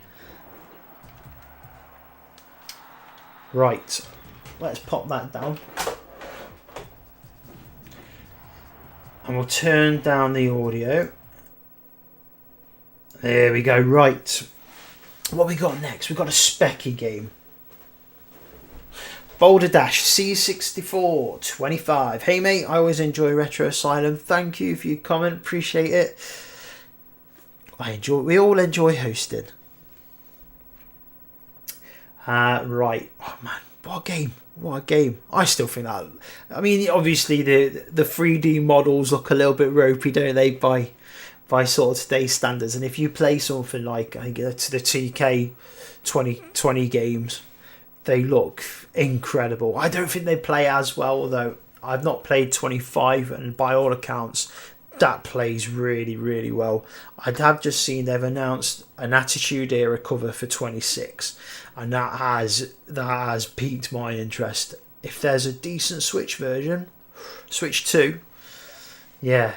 Right, let's pop that down. And we'll turn down the audio. There we go. Right. What we got next? We've got a specky game. Boulder Dash C64 25. Hey mate, I always enjoy Retro Asylum. Thank you for your comment. Appreciate it. We all enjoy hosting. Right. Oh man, what a game. I still think that, I mean, obviously the 3D models look a little bit ropey, don't they, by sort of today's standards. And if you play something like, I think it's the TK 2020 games, they look incredible. I don't think they play as well, though. I've not played 25, and by all accounts, that plays really well. I have just seen they've announced an Attitude Era cover for 26, and that has piqued my interest. If there's a decent Switch version, Switch 2, yeah,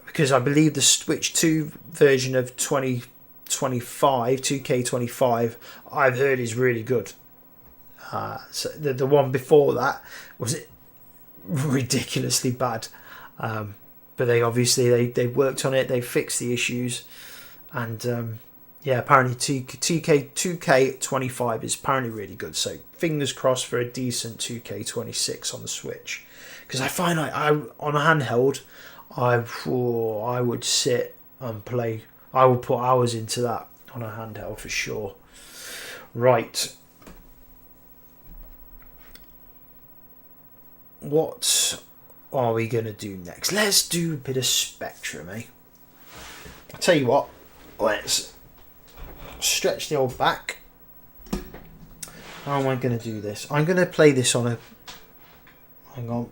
because I believe the Switch 2 version of 2025, 2K25, I've heard is really good. So the one before that was ridiculously bad, but they obviously they worked on it, they fixed the issues, and yeah, apparently 2K25 is apparently really good. So fingers crossed for a decent 2K26 on the Switch, because I find I on a handheld, I would sit and play. I would put hours into that on a handheld for sure. Right. What are we going to do next? Let's do a bit of Spectrum, eh? I'll tell you what, let's stretch the old back. How am I going to do this? I'm going to play this on a... Hang on.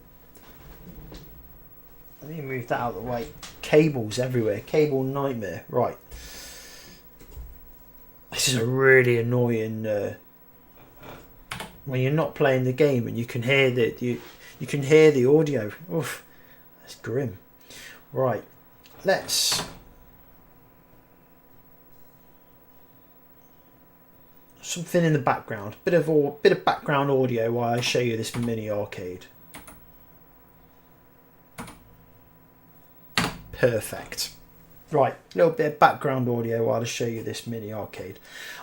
Let me move that out of the way. Cables everywhere. Cable nightmare. Right. This is a really annoying... when you're not playing the game and you can hear that you can hear the audio. Oof, that's grim. Right, let's something in the background. Bit of background audio while I show you this mini arcade. Perfect. Right, a little bit of background audio while I show you this mini arcade.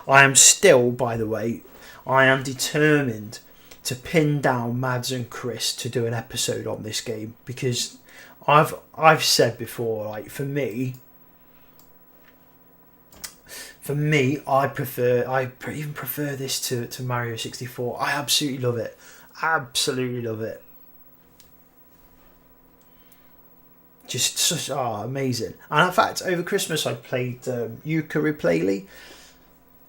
I am still, by the way, I am determined to pin down Mads and Chris to do an episode on this game, because I've said before, like, for me For me, even prefer this to Mario 64. I absolutely love it. Absolutely love it. Just such amazing. And in fact, over Christmas I played Ukulele,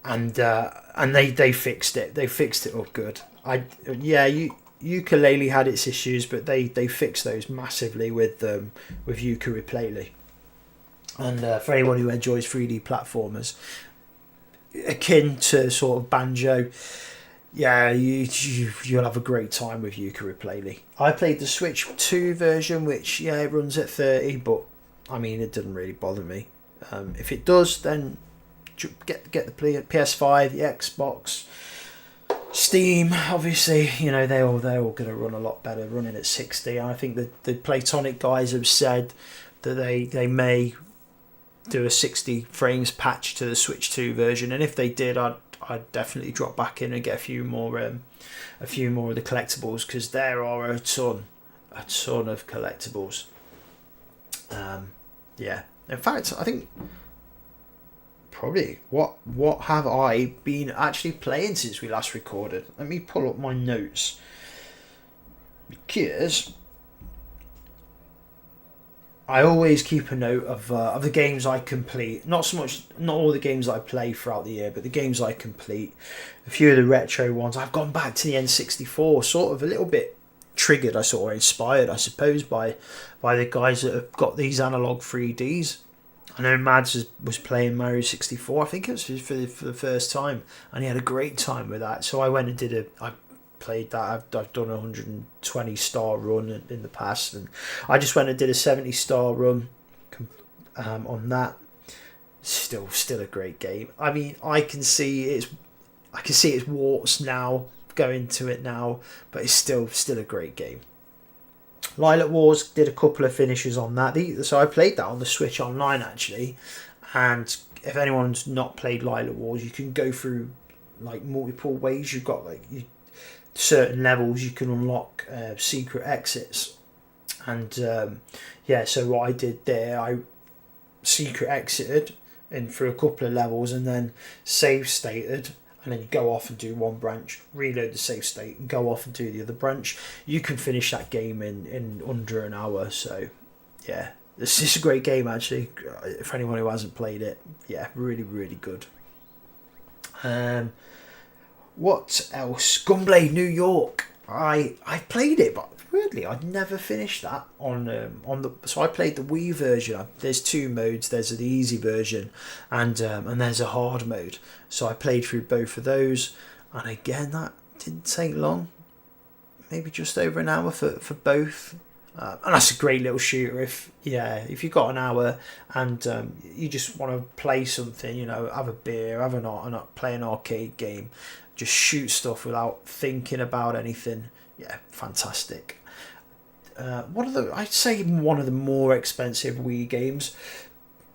and they fixed it. They fixed it up good. Ukulele had its issues, but they fixed those massively with Ukulele. And for anyone who enjoys 3D platformers, akin to sort of Banjo, yeah, you'll have a great time with Ukulele. I played the Switch 2 version, which it runs at 30, but I mean it didn't really bother me. If it does, then get the PS5, the Xbox, Steam. Obviously, they're all going to run a lot better running at 60. And I think the Playtonic guys have said that they may do a 60 frames patch to the Switch 2 version, and if they did, I'd definitely drop back in and get a few more of the collectibles, because there are a ton of collectibles. In fact, I think probably what have I been actually playing since we last recorded? Let me pull up my notes, because I always keep a note of the games I complete. Not all the games I play throughout the year, but the games I complete. A few of the retro ones. I've gone back to the N64, sort of a little bit triggered, inspired, I suppose, by the guys that have got these analog 3Ds. I know Mads was playing Mario 64. I think it was for the first time, and he had a great time with that. So I went and I played that. I've done a 120 star run in the past, and I just went and did a 70 star run on that. Still a great game. I mean, I can see its warts now, going to it now, but it's still a great game. Lilac Wars did a couple of finishes on that. So I played that on the Switch Online actually, and if anyone's not played Lilac Wars, you can go through like multiple ways. You've got certain levels you can unlock secret exits, and so what I did there, I secret exited in for a couple of levels, and then save stated, and then you go off and do one branch, reload the save state, and go off and do the other branch. You can finish that game in under an hour. So yeah, this is a great game actually. For anyone who hasn't played it, yeah, really, really good. What else? Gunblade New York. I played it, but weirdly I'd never finished that on the. So I played the Wii version. There's two modes. There's the easy version, and there's a hard mode. So I played through both of those, and again that didn't take long. Maybe just over an hour for both. And that's a great little shooter. If you've got an hour and you just want to play something, have a beer, play an arcade game, just shoot stuff without thinking about anything. Yeah, fantastic. I'd say one of the more expensive Wii games,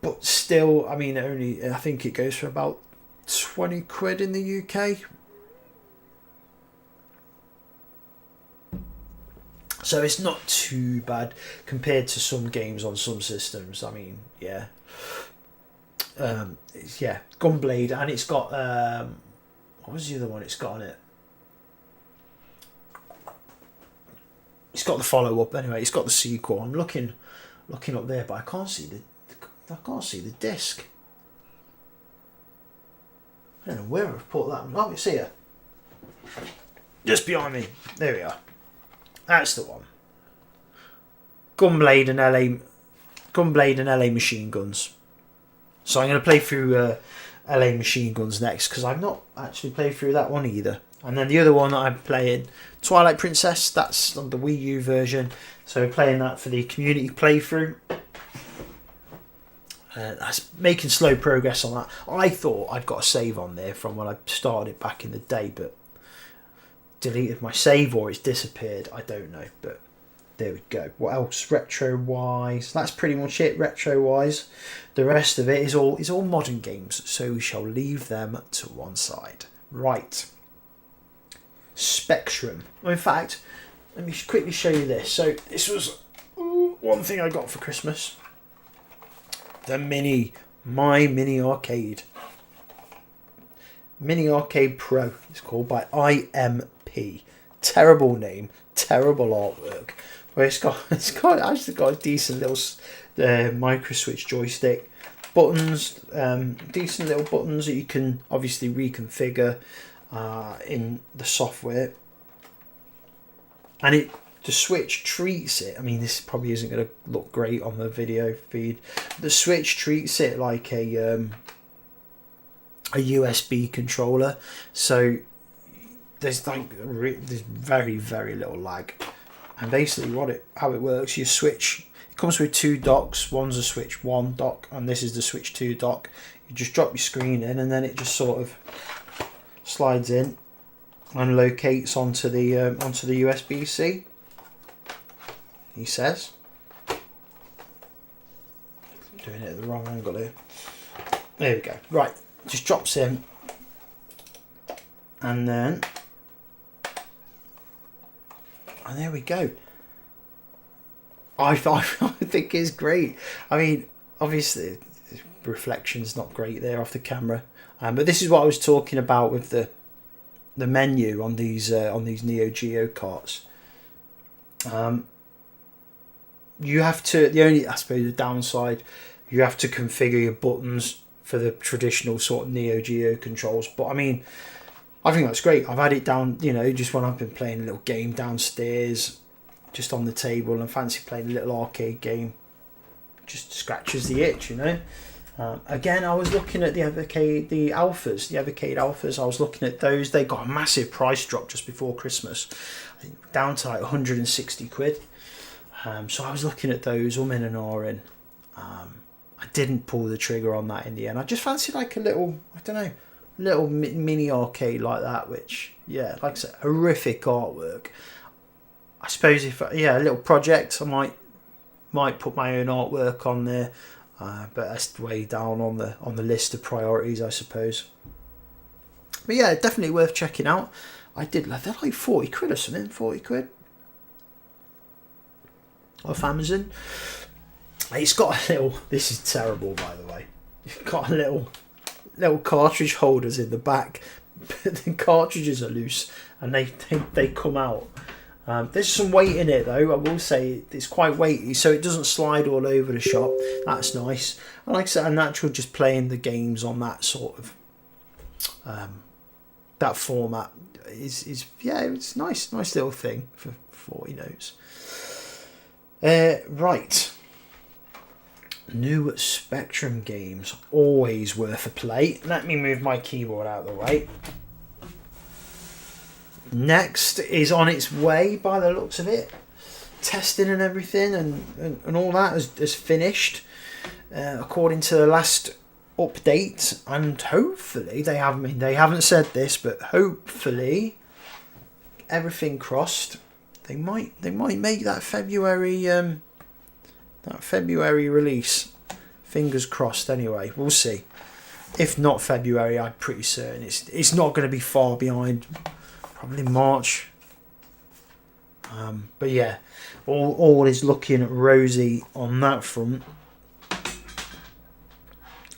but still, I mean, I think it goes for about 20 quid in the UK. So it's not too bad compared to some games on some systems. I mean, yeah. Gunblade, and it's got what was the other one it's got on it? It's got the follow up anyway. It's got the sequel. I'm looking up there, but I can't see the disc. I don't know where I've put that. Oh, it's here, just behind me. There we are. That's the one. Gunblade and LA Machine Guns. So I'm going to play through LA Machine Guns next, because I've not actually played through that one either. And then the other one that I'm playing, Twilight Princess, that's on the Wii U version. So playing that for the community playthrough. That's making slow progress on that. I thought I'd got a save on there from when I started it back in the day, but deleted my save or it's disappeared. I don't know, but there we go. What else retro wise? That's pretty much it retro wise. The rest of it is all modern games, so we shall leave them to one side. Right. Spectrum. In fact, let me quickly show you this. So this was one thing I got for Christmas. My mini arcade. Mini Arcade Pro. It's called by IMP. Terrible name, terrible artwork. But it's actually got a decent little micro switch joystick, buttons, decent little buttons that you can obviously reconfigure in the software. And the Switch treats it. I mean, this probably isn't going to look great on the video feed. The Switch treats it like a USB controller, so there's there's very, very little lag. And basically how it works, you switch, it comes with two docks. One's a Switch 1 dock and this is the Switch 2 dock. You just drop your screen in and then it just sort of slides in and locates onto the USB-C, he says. Doing it at the wrong angle here. There we go. Right, just drops in and then there we go. I think it's great. I mean, obviously, reflection's not great there off the camera, but this is what I was talking about with the menu on these Neo Geo carts. You have to. I suppose the downside, you have to configure your buttons for the traditional sort of Neo Geo controls. But I mean, I think that's great. I've had it down, just when I've been playing a little game downstairs, just on the table, and fancy playing a little arcade game. Just scratches the itch, Again, I was looking at the Evercade Alphas. I was looking at those. They got a massive price drop just before Christmas, I think down to like 160 quid. So I was looking at those, in and ahhing. I didn't pull the trigger on that in the end. I just fancied like a little, little mini arcade like that, which, like I said, horrific artwork. I suppose a little project, I might put my own artwork on there, but that's way down on the list of priorities, I suppose. But yeah, definitely worth checking out. They're like 40 quid or something, 40 quid off Amazon. It's got a little, this is terrible by the way, it's got a little cartridge holders in the back, but the cartridges are loose and they come out. There's some weight in it though, I will say it's quite weighty, so it doesn't slide all over the shop. That's nice. And like I said, a natural just playing the games on that sort of that format is it's nice little thing for 40 notes. Right. New Spectrum games, always worth a play. Let me move my keyboard out of the way. Next is on its way by the looks of it. Testing and everything and all that has finished according to the last update, and hopefully they haven't said this, but hopefully everything crossed, they might make that February release. Fingers crossed anyway, we'll see. If not February, I'm pretty certain it's not going to be far behind, probably March. But yeah, all is looking rosy on that front.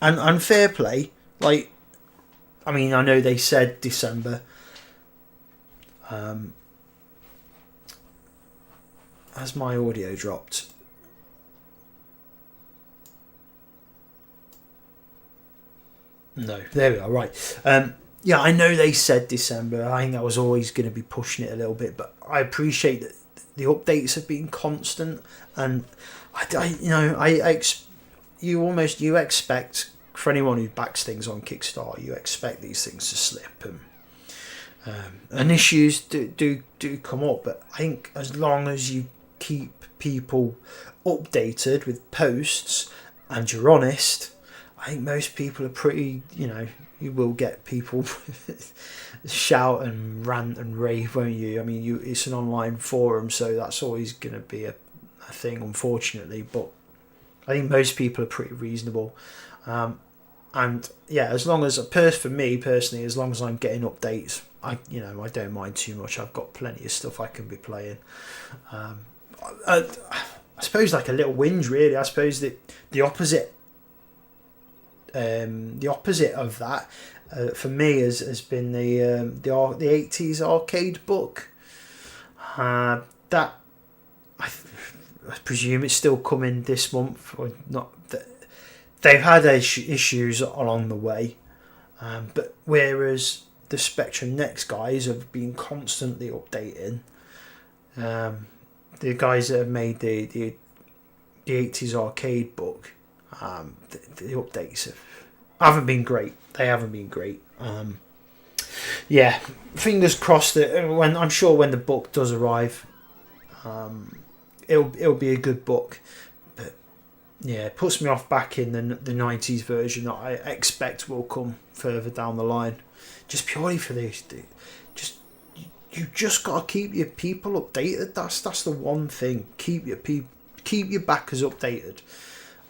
And fair play, like, I mean, I know they said December. Has my audio dropped? No, there we are. Right. Yeah, I know they said December. I think I was always going to be pushing it a little bit, but I appreciate that the updates have been constant, and you expect, for anyone who backs things on Kickstarter, you expect these things to slip and issues do come up. But I think as long as you keep people updated with posts and you're honest, I think most people are pretty, you will get people shout and rant and rave, won't you? I mean, it's an online forum, so that's always going to be a thing, unfortunately. But I think most people are pretty reasonable. And yeah, as long as, for me personally, as long as I'm getting updates, I don't mind too much. I've got plenty of stuff I can be playing. I suppose like a little whinge, really. I suppose that the opposite of that, for me has been the 80s arcade book. That I presume it's still coming this month or not. They've had issues along the way, but whereas the Spectrum Next guys have been constantly updating, the guys that have made the 80s arcade book, the updates haven't been great. They haven't been great. Yeah, fingers crossed that when the book does arrive, it'll be a good book. But yeah, it puts me off back in the 90s version that I expect will come further down the line, just purely for this. You just gotta keep your people updated. That's the one thing. Keep your backers updated.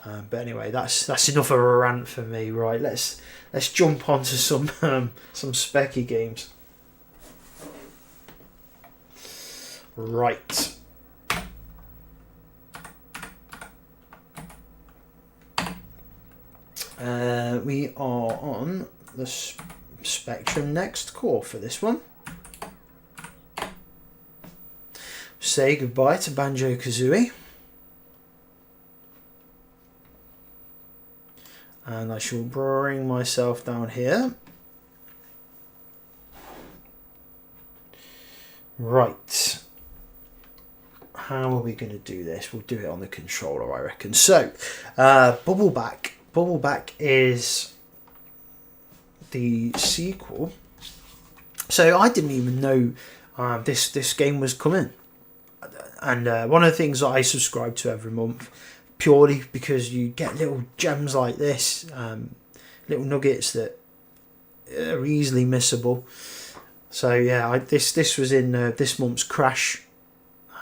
But anyway, that's enough of a rant for me. Right, let's jump onto some specky games. Right. We are on the Spectrum Next core for this one. Say goodbye to Banjo-Kazooie. And I shall bring myself down here. Right. How are we going to do this? We'll do it on the controller, I reckon. So, Bubbleback. Bubbleback is the sequel. So I didn't even know this game was coming. And one of the things that I subscribe to every month, purely because you get little gems like this, little nuggets that are easily missable. So yeah, this was in this month's Crash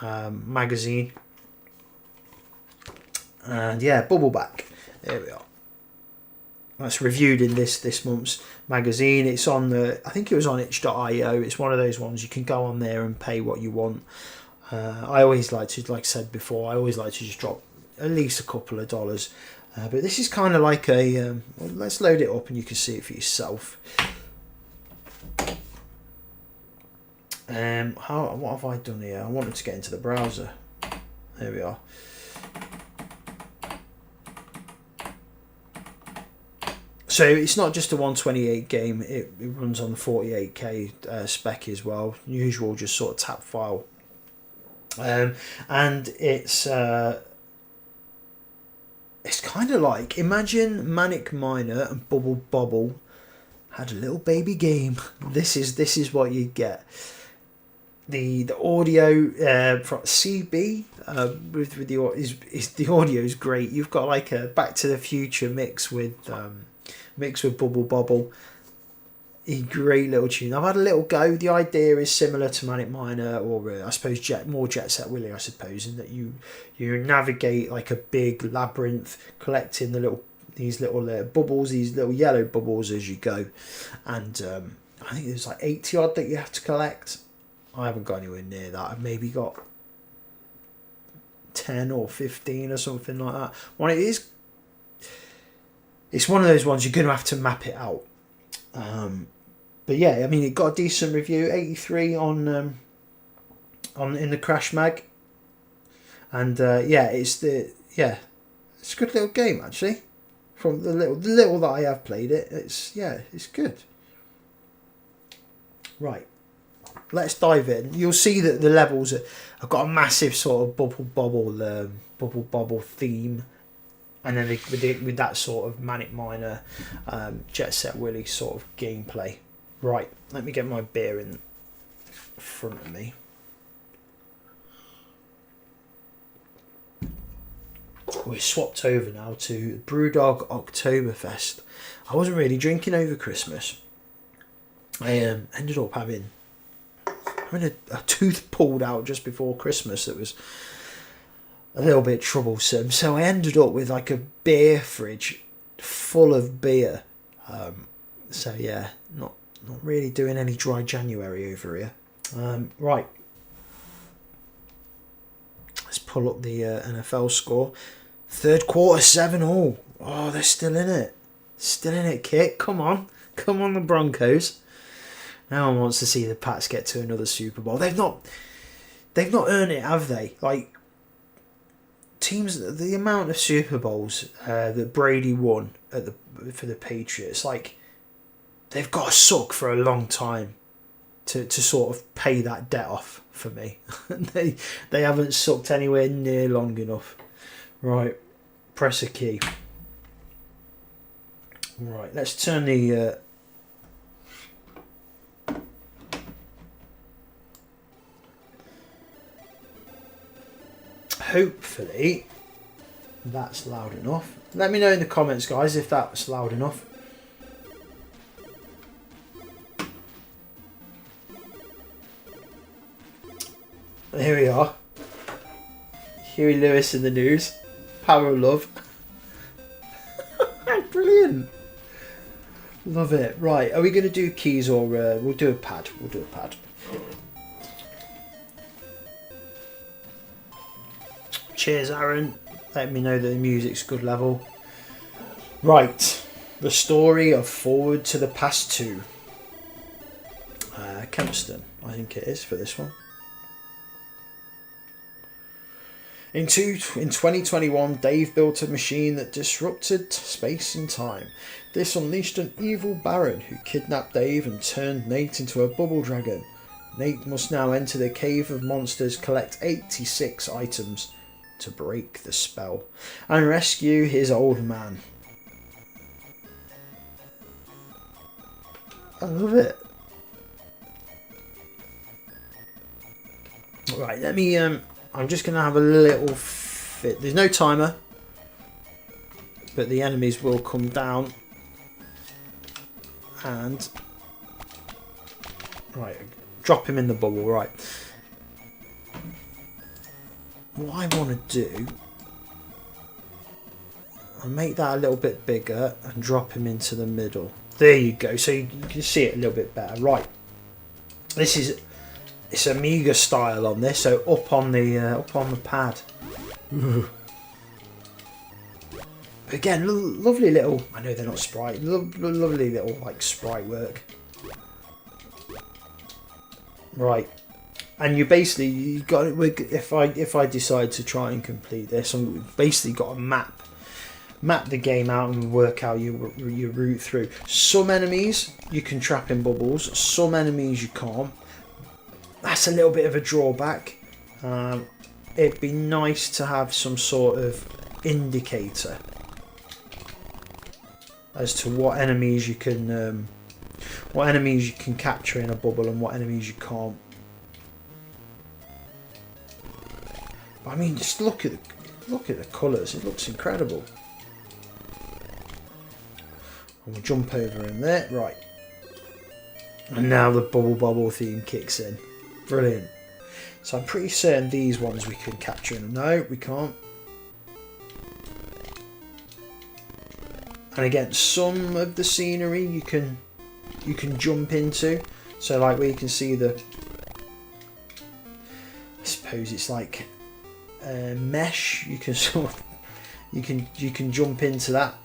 magazine, and yeah, Bubbleback. There we are. That's reviewed in this month's magazine. It's on I think it was on itch.io. It's one of those ones you can go on there and pay what you want. I always like to, like I said before, I always like to just drop at least a couple of dollars. But this is kind of like a... well, let's load it up and you can see it for yourself. What have I done here? I wanted to get into the browser. There we are. So it's not just a 128 game. It runs on the 48K spec as well. Usual, just sort of tap file. And it's kind of like, imagine Manic Miner and Bubble Bobble had a little baby game. This is what you get. The audio from CB with the audio is great. You've got like a Back to the Future mix with Bubble Bobble. A great little tune. I've had a little go. The idea is similar to Manic Miner, or I suppose more Jet Set Willy, I suppose, in that you navigate like a big labyrinth, collecting these little bubbles, these little yellow bubbles as you go, and I think there's like 80 odd that you have to collect. I haven't got anywhere near that. I've maybe got 10 or 15 or something like that. It's one of those ones you're going to have to map it out. But yeah, I mean, it got a decent review, 83 on in the Crash mag, and it's a good little game actually. From the little that I have played it, it's good. Right, let's dive in. You'll see that the levels have got a massive sort of bubble bobble theme. And then with that sort of Manic Miner, Jet Set Willy sort of gameplay. Right, let me get my beer in front of me. We're swapped over now to Brewdog Oktoberfest. I wasn't really drinking over Christmas. I ended up having a tooth pulled out just before Christmas that was a little bit troublesome, so I ended up with like a beer fridge full of beer. So yeah, not really doing any dry January over here. Right, let's pull up the NFL score. Third quarter, 7-all. Oh, they're still in it. Still in it, Kit. Come on, Come on, the Broncos. No one wants to see the Pats get to another Super Bowl. They've not earned it, have they? Like, teams, the amount of Super Bowls that Brady won for the Patriots, like, they've got to suck for a long time to sort of pay that debt off for me. they haven't sucked anywhere near long enough. Right, press a key. Right, let's turn the hopefully that's loud enough. Let me know in the comments, guys, if that's loud enough. Here we are. Huey Lewis in the news. Power of love. Brilliant. Love it. Right, are we going to do keys or we'll do a pad? We'll do a pad. Cheers, Aaron. Let me know that the music's good level. Right, the story of Forward to the Past 2. Kempston, I think it is for this one. In 2021, Dave built a machine that disrupted space and time. This unleashed an evil baron who kidnapped Dave and turned Nate into a bubble dragon. Nate must now enter the Cave of Monsters, collect 86 items to break the spell, and rescue his old man. I love it. Right, let me I'm just going to have a little fit. There's no timer, but the enemies will come down. And right, drop him in the bubble. Right. What I want to do, I'll make that a little bit bigger and drop him into the middle. There you go. So you can see it a little bit better. Right. This is. It's Amiga style on this, so up on the pad. Again, lovely little. I know they're not sprite. Lovely little like sprite work. Right, and you got it. If I decide to try and complete this, I've basically got to map the game out and work out your route through. Some enemies you can trap in bubbles. Some enemies you can't. That's a little bit of a drawback. It'd be nice to have some sort of indicator as to what enemies you can capture in a bubble and what enemies you can't. I mean, just look at the colours. It looks incredible. And we'll jump over in there, right? And now the bubble theme kicks in. Brilliant. So I'm pretty certain these ones we can capture. No, we can't. And again, some of the scenery you can jump into. So like where you can see the, I suppose it's like mesh. You can sort of, you can jump into that.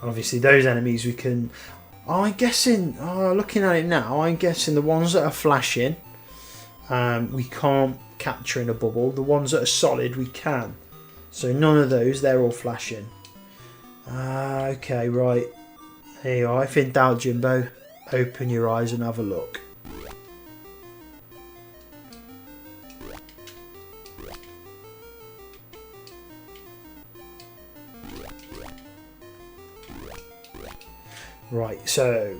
Obviously those enemies we can, I'm guessing, looking at it now, I'm guessing the ones that are flashing we can't capture in a bubble. The ones that are solid we can. So none of those, they're all flashing. Okay, right. There you are. If in doubt, Jimbo, open your eyes and have a look. Right, so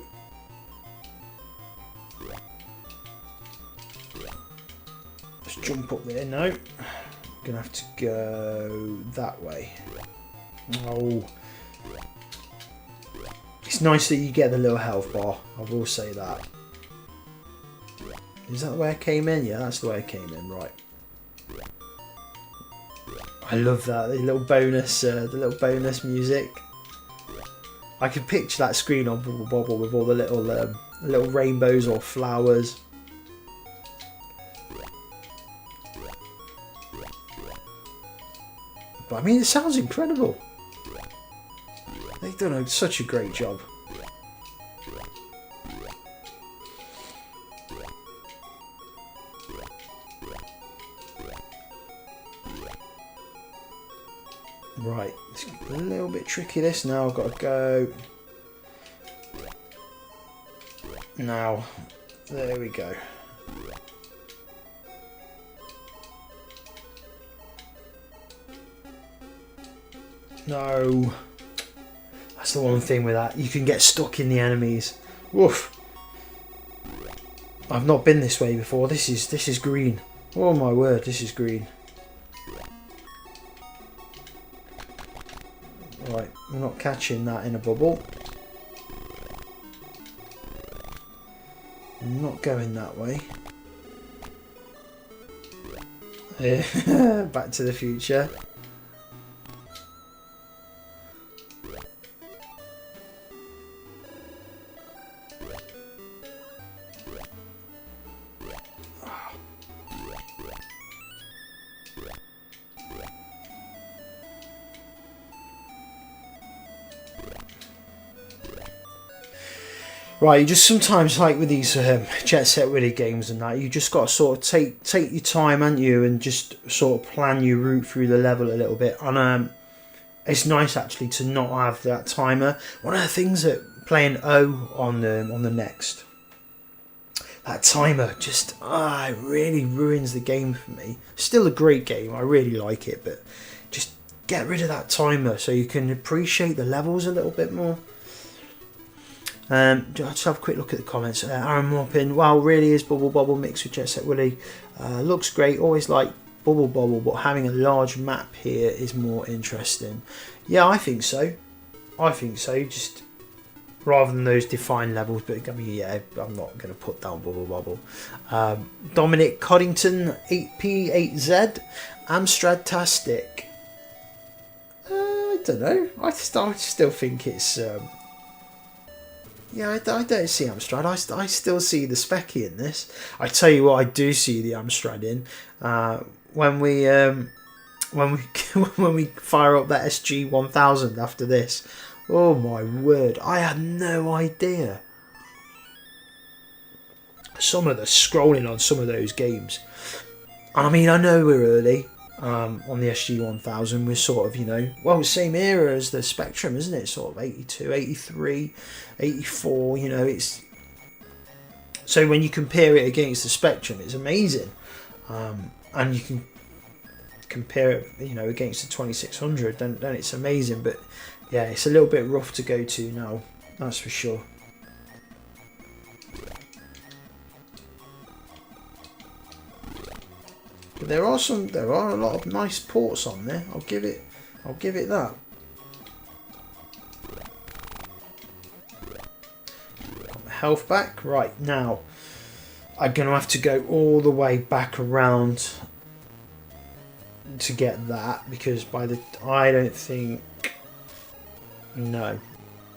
let's jump up there. No, gonna have to go that way. Oh, it's nice that you get the little health bar. I will say that. Is that the way I came in? Yeah, that's the way I came in. Right. I love that. The little bonus music. I can picture that screen on Bubble Bobble with all the little rainbows or flowers. I mean, it sounds incredible. They've done such a great job. Right, it's a little bit tricky this now. I've got to go. Now, there we go. No. That's the one thing with that. You can get stuck in the enemies. Woof. I've not been this way before. This is green. Oh my word, this is green. Right, we're not catching that in a bubble. I'm not going that way. Back to the Future. Right, you just sometimes, like with these Jet Set Willy games and that, you just got to sort of take your time, haven't you, and just sort of plan your route through the level a little bit. And it's nice actually to not have that timer. One of the things that playing O on the Next, that timer just it really ruins the game for me. Still a great game, I really like it, but just get rid of that timer so you can appreciate the levels a little bit more. I'll just have a quick look at the comments. Aaron Moppin, wow, really is Bubble Bobble mixed with Jet Set Willy. Looks great, always like Bubble Bobble, but having a large map here is more interesting. Yeah, I think so. Just rather than those defined levels, but I mean, yeah, I'm not going to put down Bubble Bobble. Dominic Coddington, 8P8Z, Amstrad-tastic. I don't know. I still think it's... yeah, I don't see Amstrad. I still see the Specky in this. I tell you what, I do see the Amstrad in when we when we fire up that SG 1000 after this. Oh my word! I had no idea. Some of the scrolling on some of those games. I mean, I know we're early. On the SG 1000, we're sort of, you know, well, same era as the Spectrum, isn't it? Sort of 82, 83, 84, you know, it's... So when you compare it against the Spectrum, it's amazing. And you can compare it, you know, against the 2600, then it's amazing. But, yeah, it's a little bit rough to go to now, that's for sure. But there are a lot of nice ports on there. I'll give it that. Got my health back. Right, now I'm gonna have to go all the way back around to get that, because I don't think, no,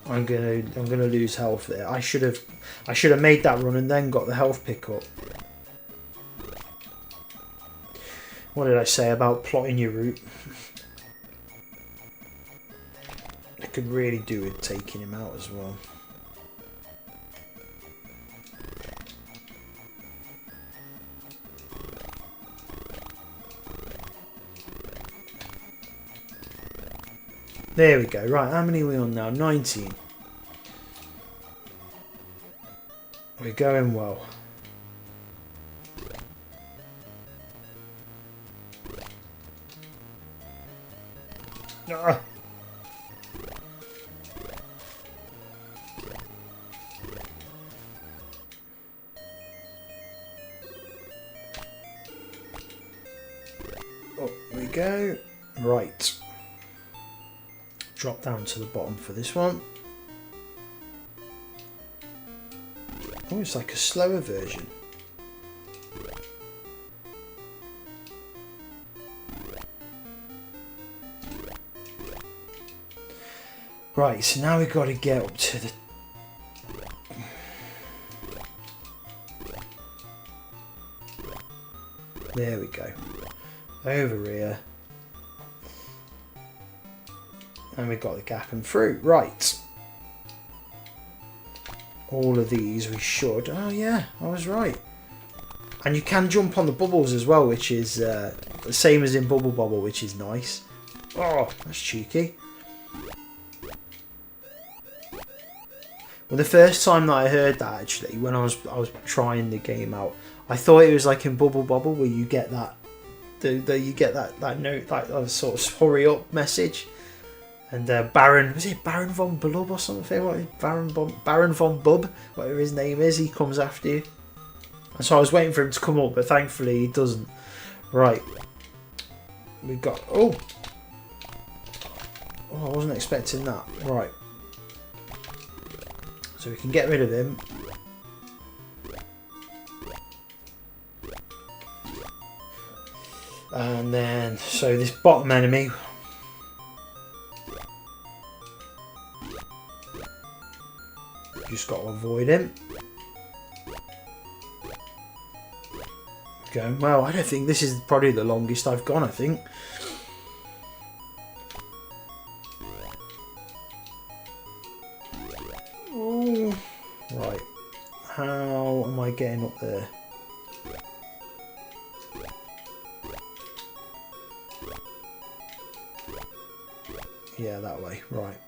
I'm gonna lose health there. I should have made that run and then got the health pickup. What did I say about plotting your route? I could really do with taking him out as well. There we go. Right, how many are we on now? 19. We're going well. Up we go. Right. Drop down to the bottom for this one. Oh, it's like a slower version. Right, so now we've got to get up to the... There we go. Over here. And we've got the gap and through. Right. All of these we should... Oh yeah, I was right. And you can jump on the bubbles as well, which is the same as in Bubble Bobble, which is nice. Oh, that's cheeky. Well, the first time that I heard that, actually, when I was trying the game out, I thought it was like in Bubble Bobble where you get that you get that note, that sort of hurry up message. And Baron, was it Baron von Blub or something? What, Baron von Bub, whatever his name is, he comes after you. And so I was waiting for him to come up, but thankfully he doesn't. Right. We've got... Oh, I wasn't expecting that. Right. So we can get rid of him. And then, so this bottom enemy... Just got to avoid him. Going well. I don't think this is probably the longest I've gone. I think. Ooh. Right. How am I getting up there? Yeah, that way. Right.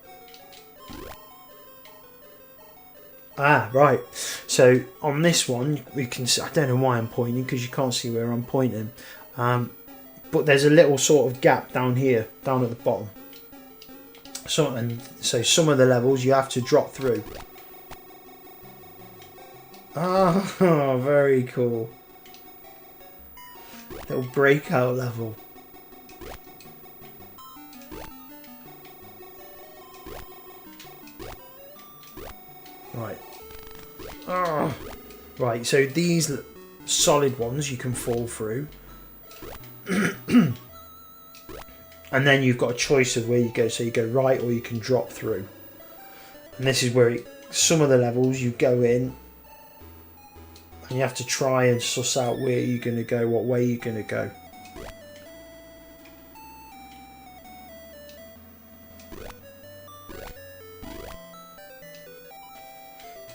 Ah, right. So on this one, we can see, I don't know why I'm pointing because you can't see where I'm pointing. But there's a little sort of gap down here, down at the bottom. So some of the levels you have to drop through. Oh, very cool. Little breakout level. Right. Oh. Right, so these solid ones you can fall through. And then you've got a choice of where you go. So you go right or you can drop through. And this is where some of the levels you go in and you have to try and suss out where you're going to go, what way you're going to go.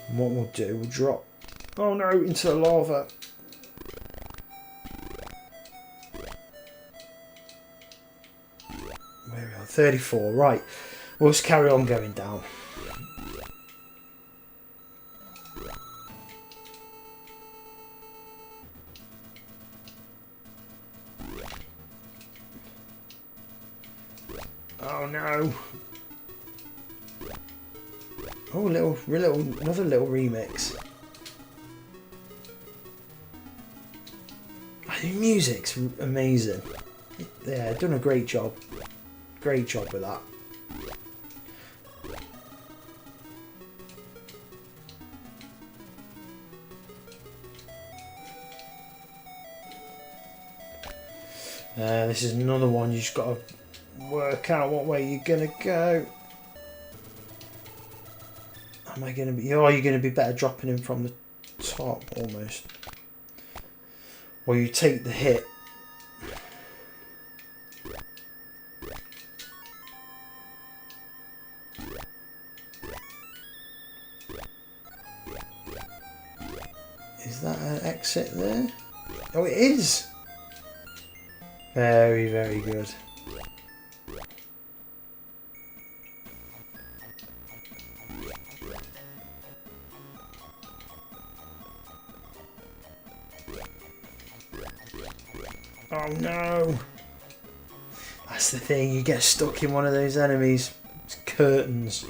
And what we'll do, we'll drop, oh no, into the lava. Where we are, 34, right. We'll just carry on going down. Oh no. Oh, another little remix. The music's amazing. Yeah, done a great job. Great job with that. This is another one you just got to work out what way you're gonna go. Am I gonna be? Oh, you're gonna be better dropping him from the top almost. Or you take the hit. Is that an exit there? Oh, it is. Very, very good. Oh no! That's the thing, you get stuck in one of those enemies. It's curtains.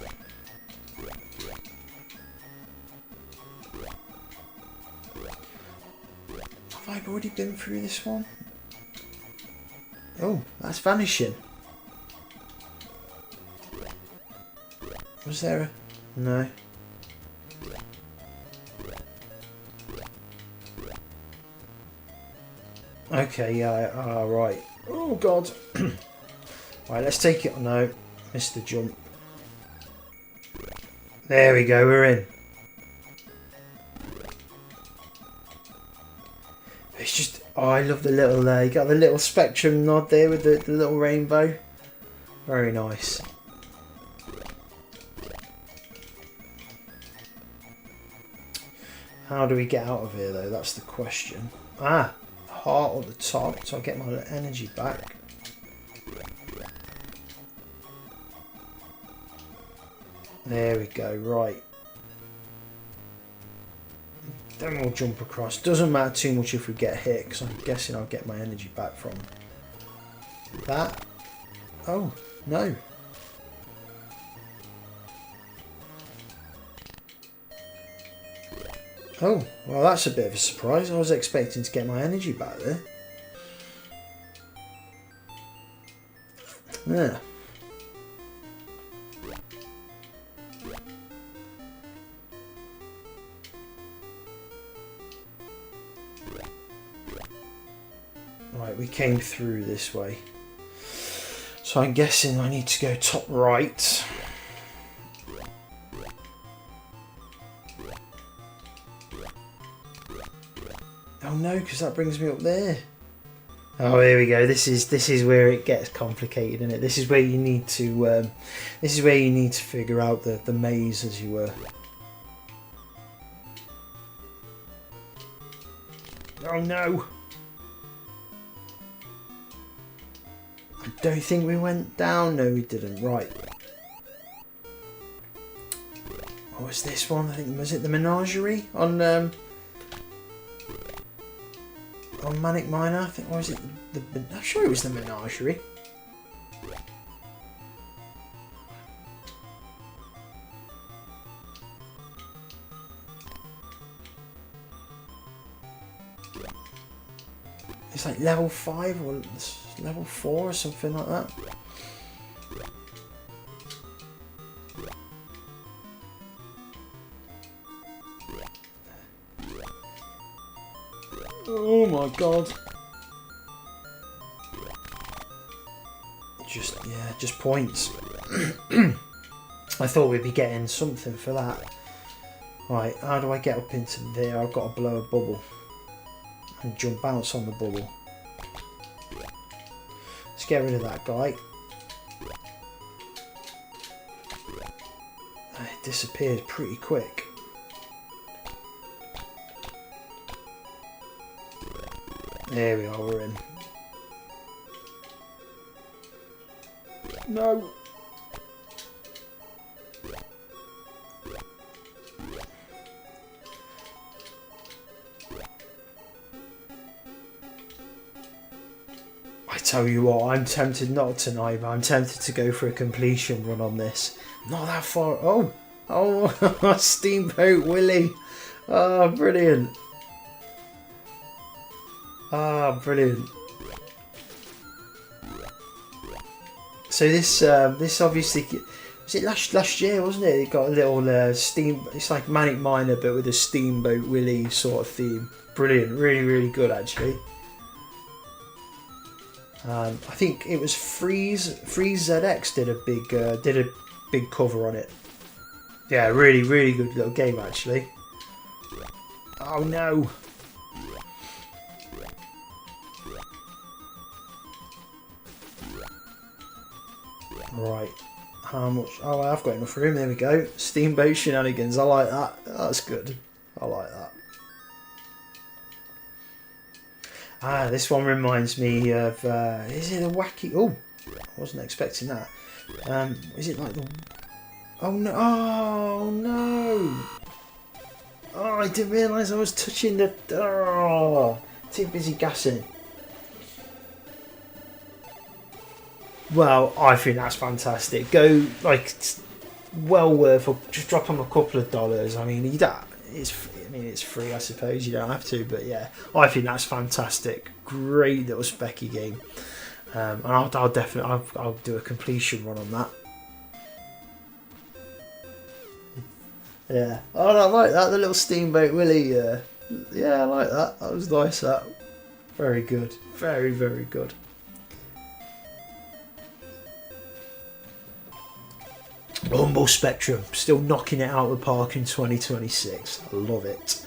Have I already been through this one? Oh, that's vanishing. Was there a... No. Okay, yeah, right. Oh god. Right, let's take it. No, missed the jump. There we go, we're in. It's just, oh, I love the little, you got the little spectrum nod there with the little rainbow. Very nice. How do we get out of here though? That's the question. Ah, heart at the top, so I get my energy back. There we go, right. Then we'll jump across. Doesn't matter too much if we get hit, because I'm guessing I'll get my energy back from that. Oh, no. Oh, well that's a bit of a surprise. I was expecting to get my energy back there. Yeah. Right, we came through this way. So I'm guessing I need to go top right. Oh no, because that brings me up there. Oh, here we go. This is where it gets complicated, isn't it? This is where you need to figure out the maze, as you were. Oh no! I don't think we went down. No, we didn't. Right. What was this one? I think, was it the menagerie on Manic Miner? I think, or was it I'm sure it was the menagerie. It's like level 5 or level 4 or something like that. Oh my god. Just points. I thought we'd be getting something for that. Right, how do I get up into there? I've got to blow a bubble. And jump bounce on the bubble. Let's get rid of that guy. It disappeared pretty quick. There we are, we're in. No! I tell you what, I'm tempted not tonight, but I'm tempted to go for a completion run on this. Not that far. Oh, Steamboat Willie. Oh, brilliant. Ah, brilliant. So this obviously, was it last year, wasn't it? It got a little steam. It's like Manic Miner, but with a Steamboat Willie sort of theme. Brilliant, really, really good actually. I think it was Freeze ZX did a big cover on it. Yeah, really, really good little game actually. Oh no. Right, how much? Oh, I've got enough room. There we go. Steamboat shenanigans. I like that. That's good. I like that. Ah, this one reminds me of. Is it a wacky? Oh, I wasn't expecting that. Is it like the? Oh no! Oh no! Oh, I didn't realise I was touching the. Oh, too busy gassing. Well, I think that's fantastic. Go, like, it's well worth. Just drop them a couple of dollars. I mean, you don't. It's free, I suppose. You don't have to, but yeah, I think that's fantastic. Great little specky game, and I'll definitely I'll do a completion run on that. Yeah, oh, I like that. The little Steamboat Willie. Yeah, I like that. That was nice. That very good. Very, very good. Humble Spectrum, still knocking it out of the park in 2026. I love it.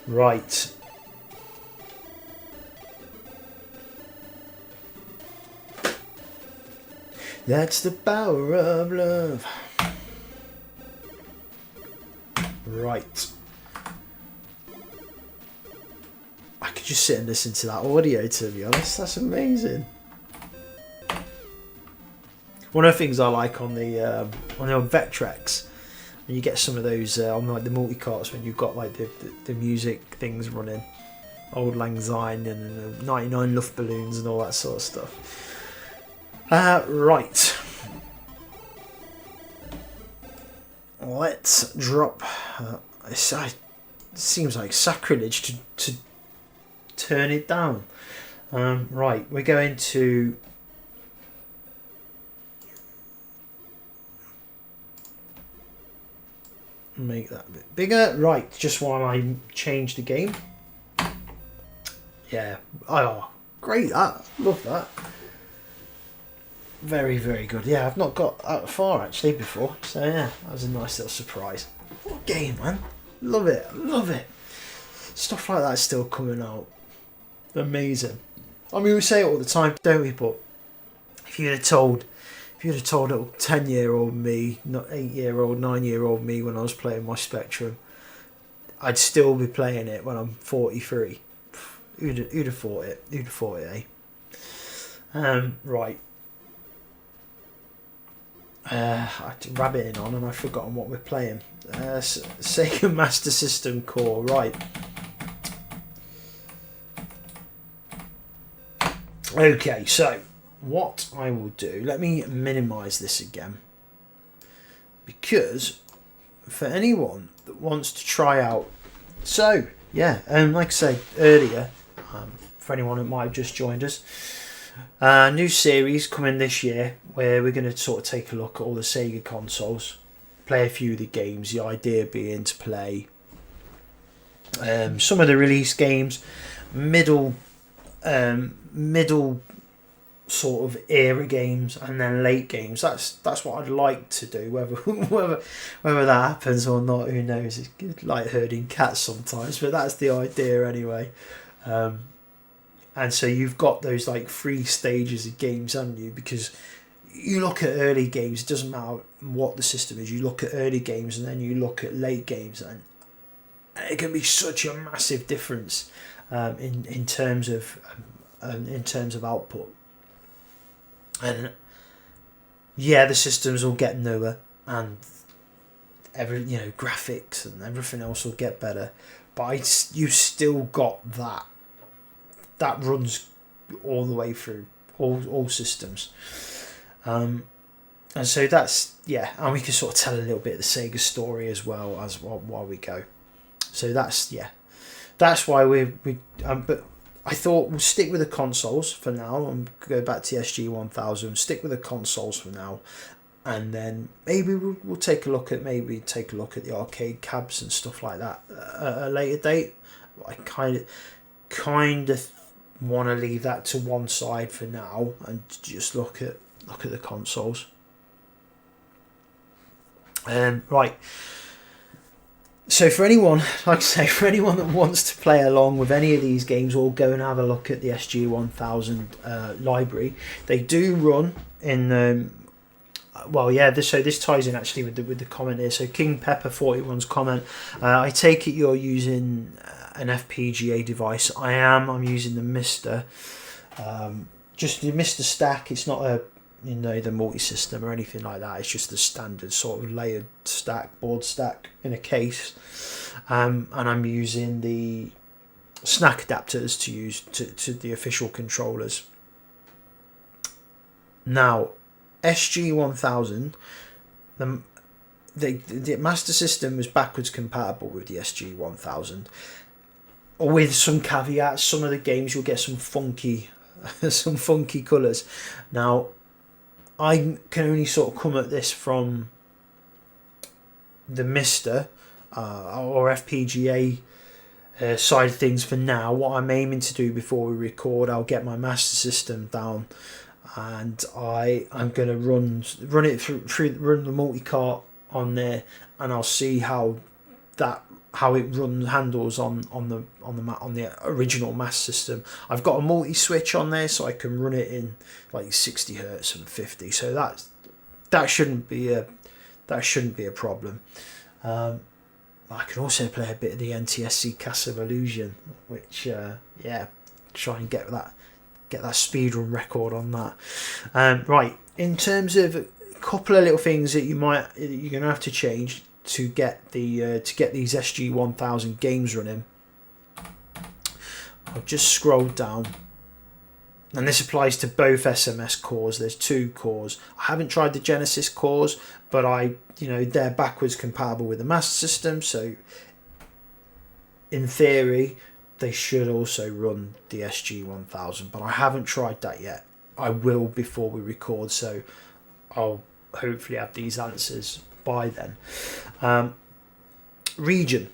Right. That's the power of love. Right. could just sit and listen to that audio, to be honest. That's amazing. One of the things I like on the old Vectrex, and you get some of those on like the multi-carts when you've got like the music things running, Old Lang Syne and the 99 Luftballons and all that sort of stuff. Right. Let's drop. It seems like sacrilege to turn it down. Right, we're going to make that a bit bigger. Right, just while I change the game. Yeah. Oh, great! That, love that. Very, very good. Yeah, I've not got that far actually before, so yeah, that was a nice little surprise. What a game, man! Love it, love it. Stuff like that's still coming out. Amazing. I mean, we say it all the time, don't we? But if you'd have told little 10-year-old me, not 8-year-old, 9-year-old me when I was playing my Spectrum, I'd still be playing it when I'm 43. Who'd have thought it? Who'd have thought it, eh? Right. I had to rabbit in on and I've forgotten what we're playing. Sega Master System Core, right. Okay, so what I will do, let me minimise this again, because for anyone that wants to try out, so yeah, like I said earlier, for anyone that might have just joined us, new series coming this year where we're going to sort of take a look at all the Sega consoles, play a few of the games, the idea being to play some of the release games, middle sort of era games, and then late games. That's what I'd like to do. Whether that happens or not, who knows? It's like herding cats sometimes, but that's the idea anyway. And so you've got those like 3 stages of games, haven't you? Because you look at early games, it doesn't matter what the system is. You look at early games and then you look at late games, and it can be such a massive difference in terms of output. And yeah, the systems will get newer, and graphics and everything else will get better, but you've still got that runs all the way through all systems. And so that's, yeah, and we can sort of tell a little bit of the Sega story as well as while we go. So that's why but I thought we'll stick with the consoles for now and go back to the SG-1000, stick with the consoles for now, and then maybe we'll take a look at the arcade cabs and stuff like that at a later date. I kind of want to leave that to one side for now and just look at the consoles. Right. So for anyone that wants to play along with any of these games, or go and have a look at the SG-1000 library, they do run in. This ties in actually with the comment here. So King Pepper 41's comment. I take it you're using an FPGA device. I'm using the Mister. Just the Mister stack. It's not the multi-system or anything like that. It's just the standard sort of layered board stack in a case, and I'm using the snack adapters to use to the official controllers. Now, SG-1000, the Master System was backwards compatible with the SG-1000, with some caveats. Some of the games you'll get some funky colours. Now, I can only sort of come at this from the Mister or FPGA side of things for now. What I'm aiming to do before we record, I'll get my Master System down, and I'm going to run the multi-cart on there, and I'll see how it handles on the original Master System. I've got a multi-switch on there, so I can run it in like 60 hertz and 50. So that shouldn't be a problem. I can also play a bit of the NTSC Castle of Illusion, which try and get that speedrun record on that. Right, in terms of a couple of little things that you're gonna have to change to get these SG-1000 games running. I've just scrolled down, and this applies to both SMS cores. There's 2 cores. I haven't tried the Genesis cores, but they're backwards compatible with the Master System, so in theory they should also run the SG-1000, but I haven't tried that yet. I will before we record, so I'll hopefully have these answers by then. Region,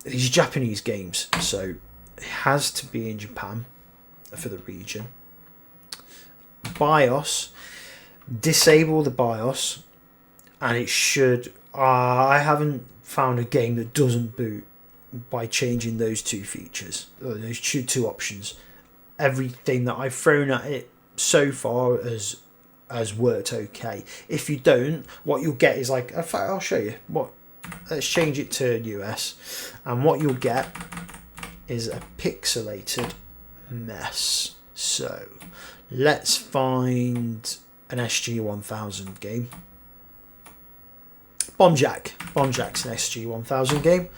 these Japanese games, so it has to be in Japan for the region. BIOS, disable the BIOS, and it should. I haven't found a game that doesn't boot by changing those 2 features, or those 2 options. Everything that I've thrown at it so far has worked okay. If you don't, what you'll get is like, in fact, I'll show you. Let's change it to US, and what you'll get is a pixelated mess. So let's find an SG-1000 game. Bombjack's an SG-1000 game.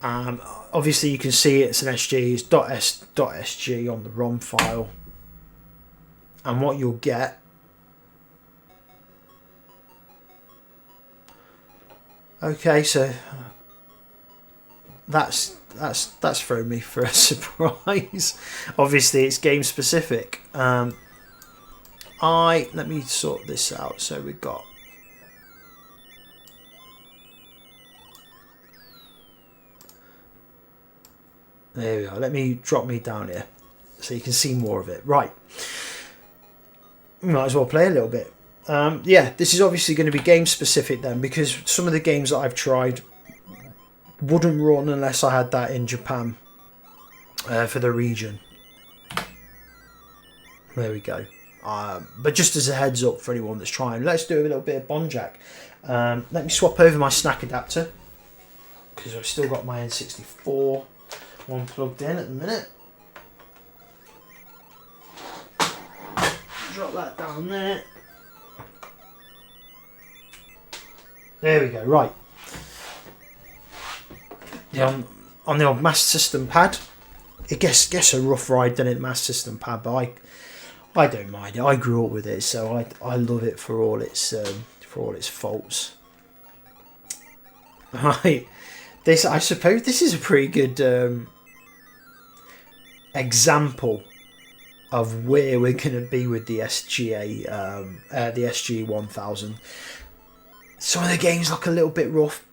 Obviously you can see it's an SG, it's .sg on the ROM file, and what you'll get so that's thrown me for a surprise. Obviously it's game specific. Let me sort this out. So we've got there we are. Let me drop me down here so you can see more of it. Right, might as well play a little bit. This is obviously going to be game specific then, because some of the games that I've tried wouldn't run unless I had that in Japan for the region. There we go. But just as a heads up for anyone that's trying, let's do a little bit of Bonjack. Let me swap over my snack adapter, because I've still got my N64 one plugged in at the minute. Drop that down there. There we go. Right. On the old Master System pad, it gets a rough ride than it Master System pad, but I don't mind it. I grew up with it, so I love it for all its faults. Right. I suppose this is a pretty good example of where we're going to be with the the SG-1000. Some of the games look a little bit rough,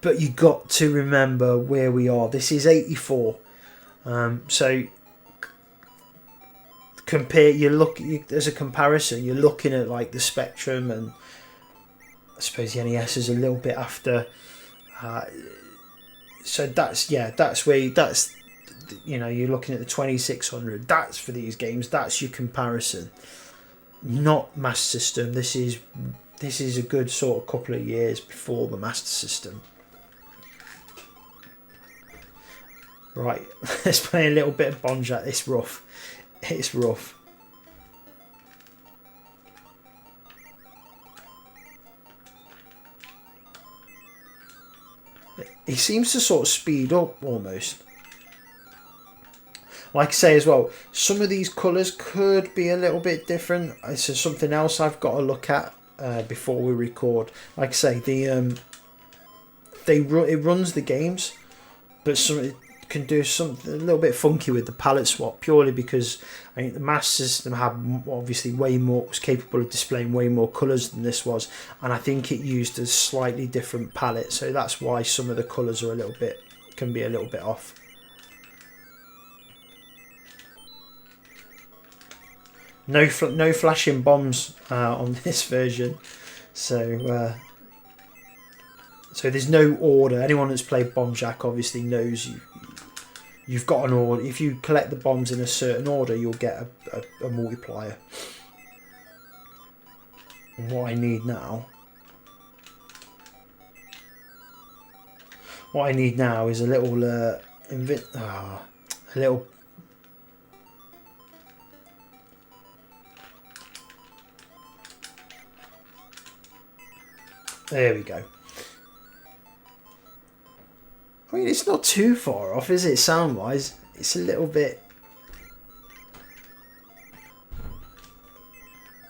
but you got to remember where we are. This is 84, so as a comparison, you're looking at like the Spectrum, and I suppose the NES is a little bit after. So that's where you're looking at the 2600. That's for these games. That's your comparison, not Master System. This is a good sort of couple of years before the Master System. Right, let's play a little bit of Bonjack. It's rough. It's rough. He seems to sort of speed up almost. Like I say as well, some of these colours could be a little bit different. It's something else I've got to look at before we record. Like I say, it runs the games, but it can do something a little bit funky with the palette swap, purely because I think the Master System had obviously was capable of displaying way more colours than this was, and I think it used a slightly different palette, so that's why some of the colours are can be a little bit off. No flashing bombs on this version, so there's no order. Anyone that's played Bombjack obviously knows you've got an order. If you collect the bombs in a certain order, you'll get a multiplier. And what I need now What I need now is a little a little. There we go. I mean, it's not too far off, is it, sound-wise? It's a little bit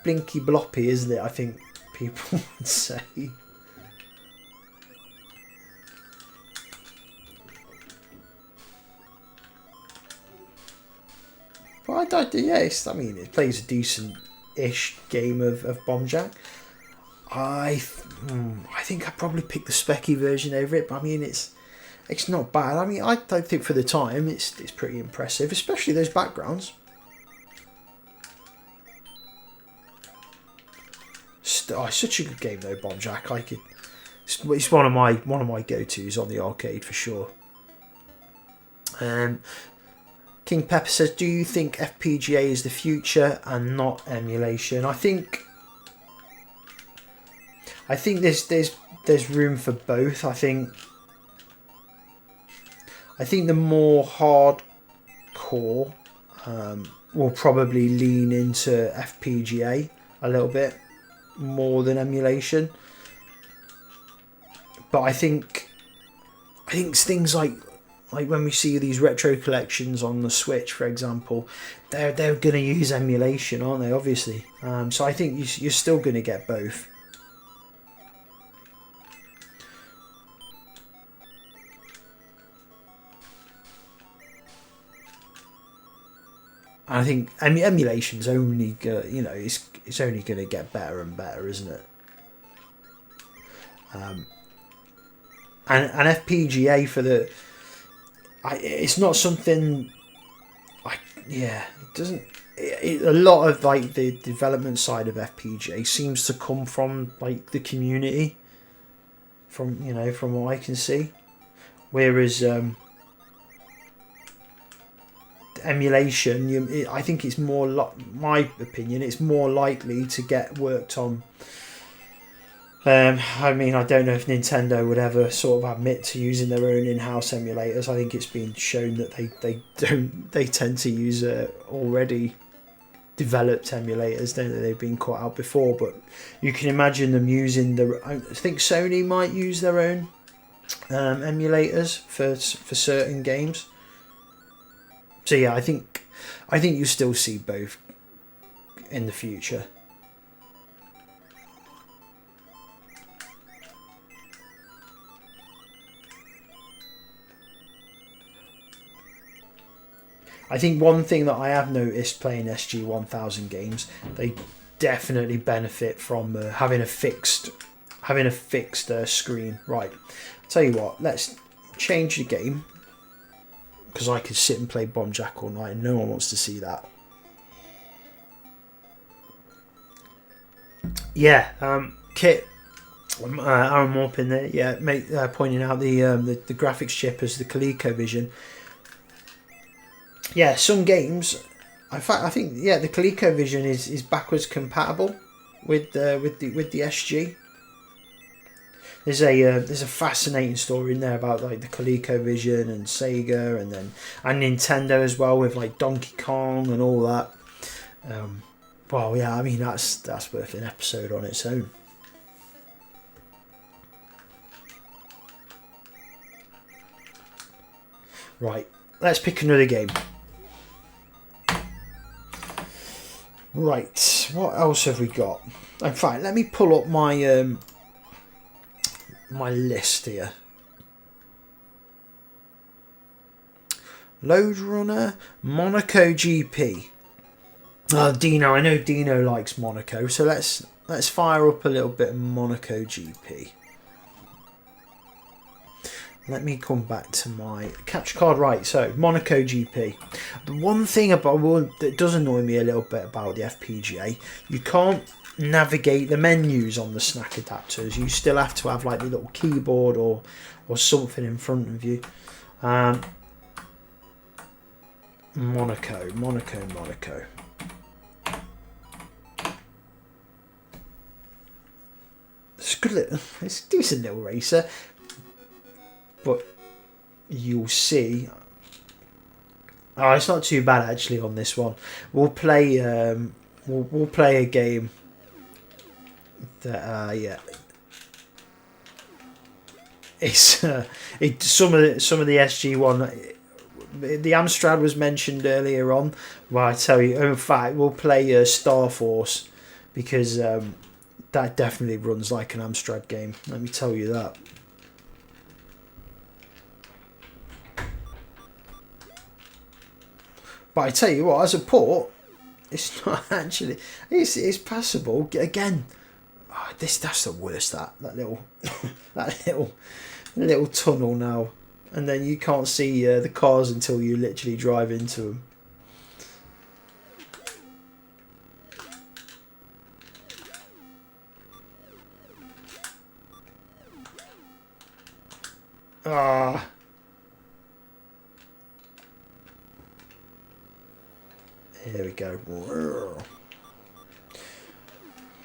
blinky bloppy, isn't it? I think people would say. But I mean, it plays a decent-ish game of Bomb Jack. I think I'd probably pick the Specky version over it, but I mean, it's not bad. I mean, I think for the time, it's pretty impressive, especially those backgrounds. It's such a good game though, Bomb Jack. It's one of my go-tos on the arcade for sure. King Pepper says, "Do you think FPGA is the future and not emulation?" I think there's room for both. I think the more hardcore will probably lean into FPGA a little bit more than emulation. But I think things like when we see these retro collections on the Switch, for example, they're going to use emulation, aren't they? Obviously. So I think you're still going to get both. I think emulation's only it's only going to get better and better, isn't it? And FPGA for the, it's not something. It doesn't. A lot of like the development side of FPGA seems to come from like the community. From what I can see, whereas. Emulation, I think it's more my opinion, it's more likely to get worked on. I mean, I don't know if Nintendo would ever sort of admit to using their own in-house emulators. I think it's been shown that they tend to use already developed emulators, don't they? They've been caught out before, but you can imagine them using I think Sony might use their own emulators for certain games. So yeah, I think you still see both in the future. I think one thing that I have noticed playing SG-1000 games, they definitely benefit from having a fixed screen. Right, I'll tell you what, let's change the game. Because I could sit and play Bomb Jack all night and no one wants to see that. Yeah, Kit, Aaron Morpin there, yeah, pointing out the graphics chip as the ColecoVision. Yeah, some games, in fact, I think the ColecoVision is backwards compatible with the SG. There's a fascinating story in there about like the ColecoVision and Sega and Nintendo as well, with like Donkey Kong and all that. Well, yeah, I mean that's worth an episode on its own. Right, let's pick another game. Right, what else have we got? In fact, let me pull up my my list here. Load Runner, Monaco GP. Dino, I know Dino likes Monaco, so let's fire up a little bit of Monaco GP. Let me come back to my capture card. Right, so Monaco GP. The one thing that does annoy me a little bit about the FPGA, you can't navigate the menus on the snack adapters. You still have to have like the little keyboard or something in front of you. Monaco. It's a decent little racer. but you'll see. Oh, it's not too bad actually on this one. We'll play. We'll play a game that it's some of the SG1. The Amstrad was mentioned earlier on. Well, I tell you, in fact, we'll play Star Force because that definitely runs like an Amstrad game. Let me tell you that. But I tell you what, as a port, it's not actually. It's passable. Again, that's the worst. That little that little tunnel now, and then you can't see the cars until you literally drive into them. Here we go.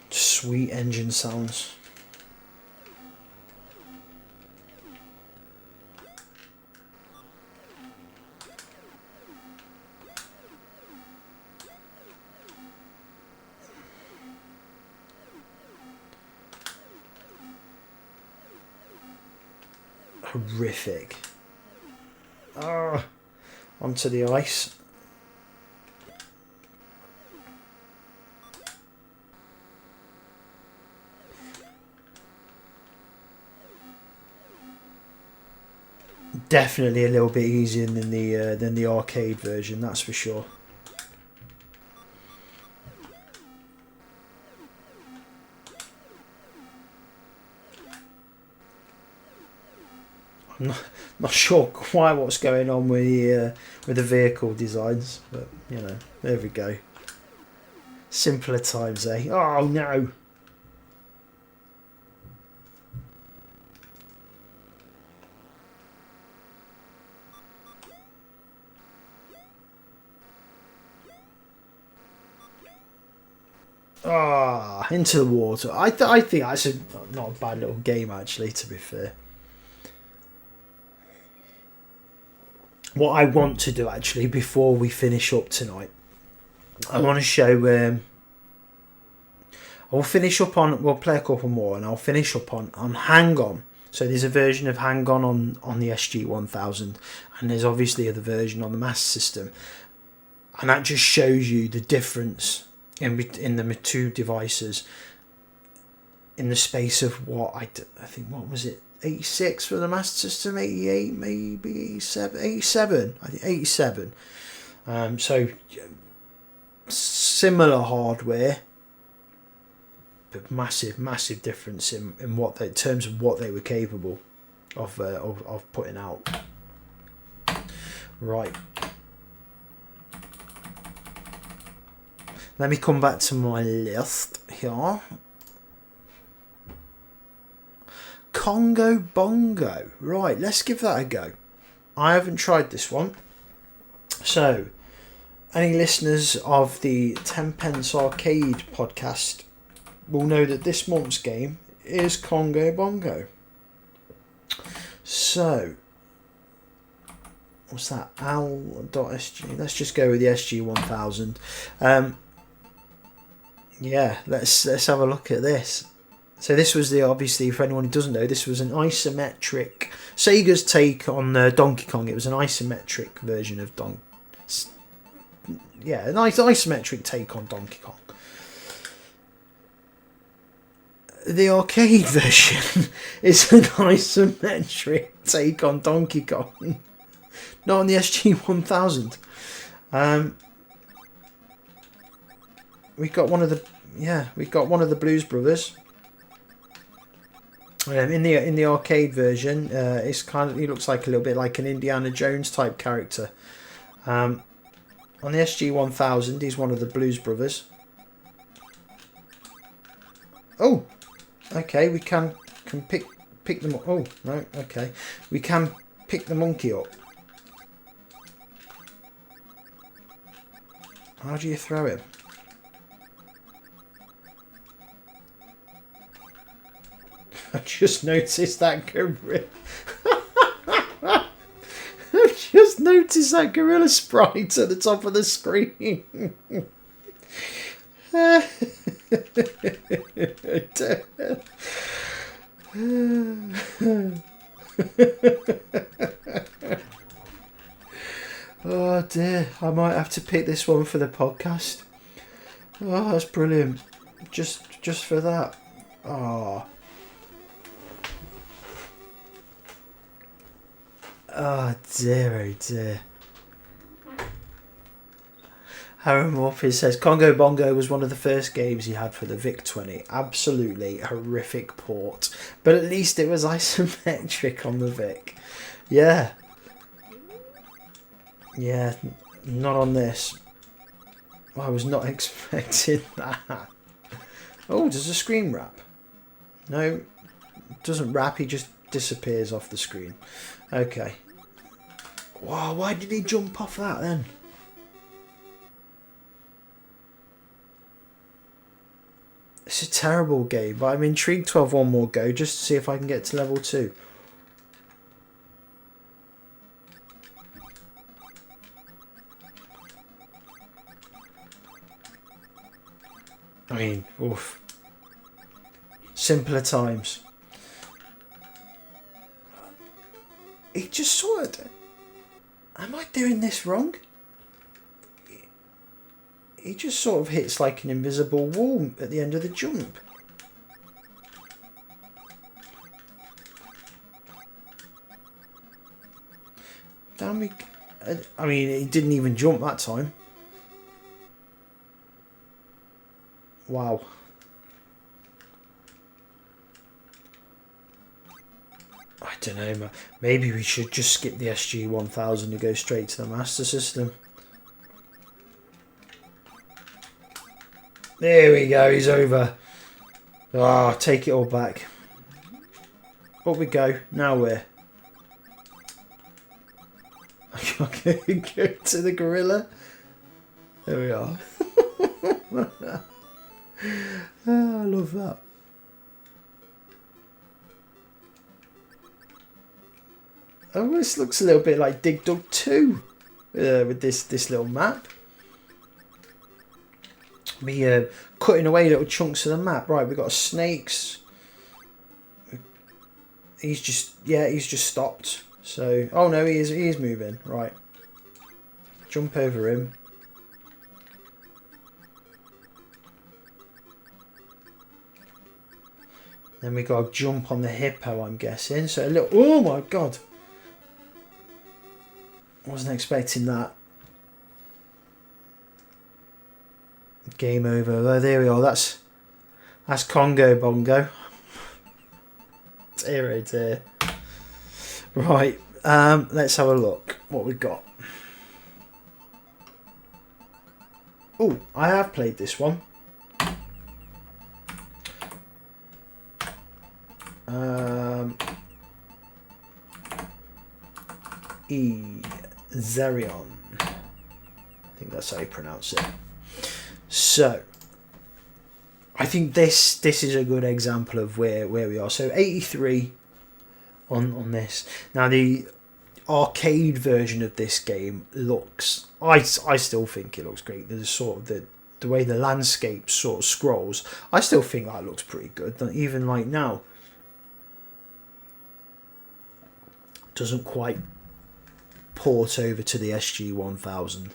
Sweet engine sounds. Horrific. Onto the ice. Definitely a little bit easier than the arcade version, that's for sure. I'm not sure quite what's going on with the vehicle designs, but you know, there we go. Simpler times, eh? Oh no. Into the water. I think that's not a bad little game actually, to be fair. What I want to do actually before we finish up tonight, I want to show. We'll play a couple more, and I'll finish up on Hang On. So there's a version of Hang On the SG1000, and there's obviously the version on the Master System, and that just shows you the difference in the two devices in the space of what I think, what was it, 86 for the Master System, 88 maybe, 87, I think 87. So similar hardware, but massive difference in terms of what they were capable of putting out. Right. Let me come back to my list here. Congo Bongo. Right, let's give that a go. I haven't tried this one. So, any listeners of the 10 Pence Arcade podcast will know that this month's game is Congo Bongo. So, what's that? Al.sg. Let's just go with the SG1000. Yeah, let's have a look at this. So this was obviously, for anyone who doesn't know, this was an isometric, Sega's take on Donkey Kong. It was an isometric version of an isometric take on Donkey Kong. The arcade version is an isometric take on Donkey Kong, not on the SG1000. We got one of the Blues Brothers. In the arcade version, he looks like a little bit like an Indiana Jones type character. On the SG1000, he's one of the Blues Brothers. Oh, okay, we can pick them up. Oh no, okay, we can pick the monkey up. How do you throw him? I just noticed that gorilla. just noticed that gorilla sprite at the top of the screen. Oh dear, I might have to pick this one for the podcast. Oh, that's brilliant. Just for that. Oh. Oh dear, oh dear. Aaron Morphy says Congo Bongo was one of the first games he had for the VIC-20. Absolutely horrific port, but at least it was isometric on the VIC. Yeah, not on this. I was not expecting that. Oh, does the screen wrap? No, it doesn't wrap. He just disappears off the screen. Okay. Wow, why did he jump off that then? It's a terrible game, but I'm intrigued to have one more go just to see if I can get to level 2. I mean, oof. Simpler times. It just sort of... Am I doing this wrong? He just sort of hits like an invisible wall at the end of the jump. Damn, I mean, he didn't even jump that time. Wow. I don't know, maybe we should just skip the SG-1000 and go straight to the Master System. There we go, he's over. Ah, take it all back. Up we go. Now where? I can go to the gorilla. There we are. I love that. Oh, this looks a little bit like Dig Dug 2 with this little map. Me cutting away little chunks of the map. Right, we've got snakes. He's just stopped. So, oh no, he is moving. Right, jump over him. Then we got to jump on the hippo, I'm guessing. So a little. Oh my god! Wasn't expecting that. Game over. Oh, there we are. That's Congo Bongo. Dear, oh dear. Right. Let's have a look. What we got. Oh, I have played this one. Zerion. I think that's how you pronounce it. So, I think this is a good example of where we are. So 83 on this. Now the arcade version of this game looks, I still think it looks great. There's sort of the way the landscape sort of scrolls. I still think that looks pretty good. Even like now, doesn't quite port over to the SG-1000.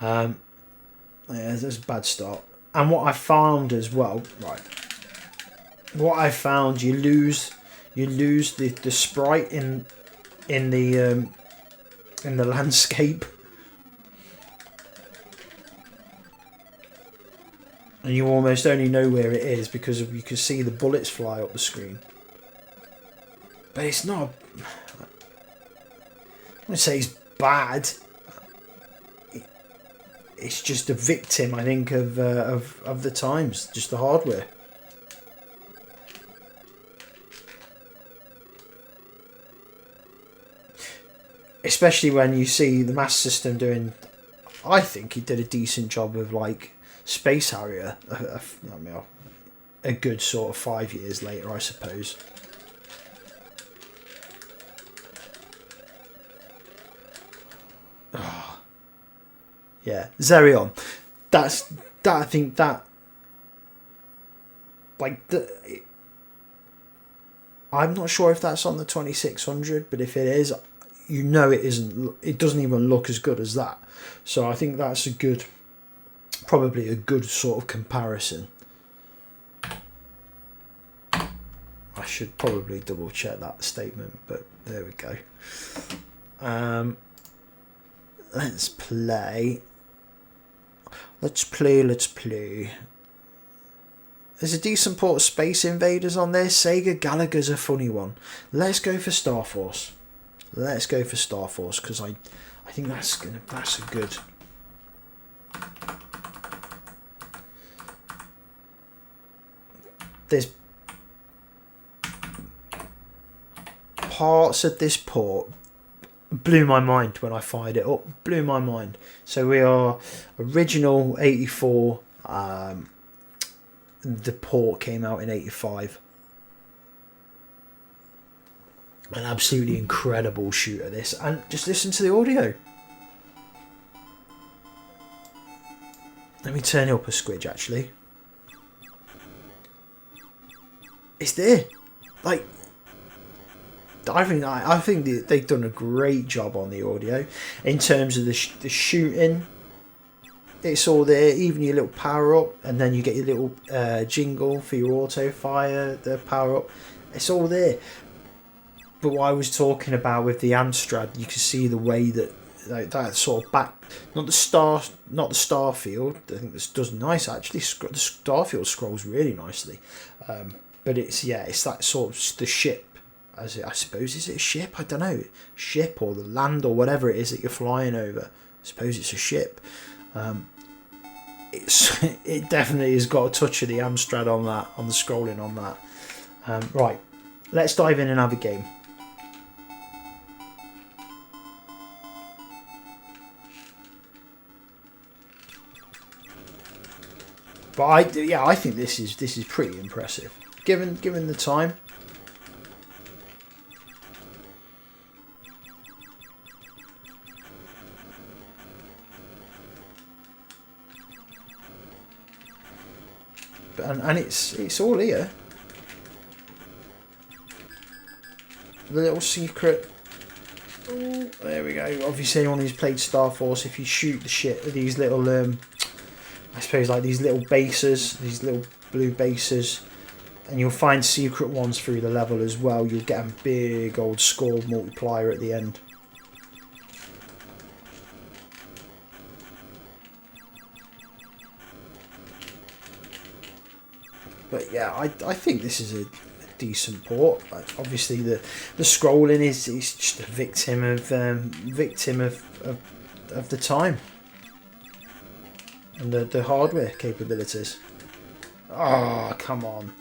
Yeah, that's a bad start. And what I found as well, right? What I found, you lose the sprite in the landscape, and you almost only know where it is because you can see the bullets fly up the screen. But it's not. I wouldn't say it's bad. It's just a victim, I think, of the times, just the hardware. Especially when you see the Master System doing, I think he did a decent job of like Space Harrier. I mean, a good sort of 5 years later, I suppose. Oh. Yeah, Zerion. That I think that like I'm not sure if that's on the 2600, but if it is, you know it isn't. It doesn't even look as good as that. So I think that's probably a good sort of comparison. I should probably double check that statement, but there we go. Let's play. Let's play. There's a decent port of Space Invaders on there. Sega Gallagher's a funny one. Let's go for Star Force. Because I think that's a good. There's parts of this port blew my mind when I fired it up. Blew my mind. So we are original 84. The port came out in 85. An absolutely incredible shooter, this. And just listen to the audio. Let me turn it up a squidge, actually. It's there. Like, I think they've done a great job on the audio in terms of the shooting. It's all there, even your little power up, and then you get your little jingle for your auto fire, the power up. It's all there. But what I was talking about with the Amstrad, you can see the way that that sort of back, not the Starfield. I think this does nice actually. The Starfield scrolls really nicely, but it's that sort of the ship. I suppose, is it a ship? I don't know, ship or the land or whatever it is that you're flying over. I suppose it's a ship. It definitely has got a touch of the Amstrad on that, on the scrolling on that. Right, let's dive in and have a game. But I think this is pretty impressive, given the time. And it's all here. The little secret. Oh, there we go. Obviously, anyone who's played Star Force, if you shoot the shit with these little, I suppose like these little bases, these little blue bases, and you'll find secret ones through the level as well. You'll get a big old score multiplier at the end. But yeah, I think this is a decent port. Obviously, the scrolling is just a victim of the time and the hardware capabilities. Oh, come on.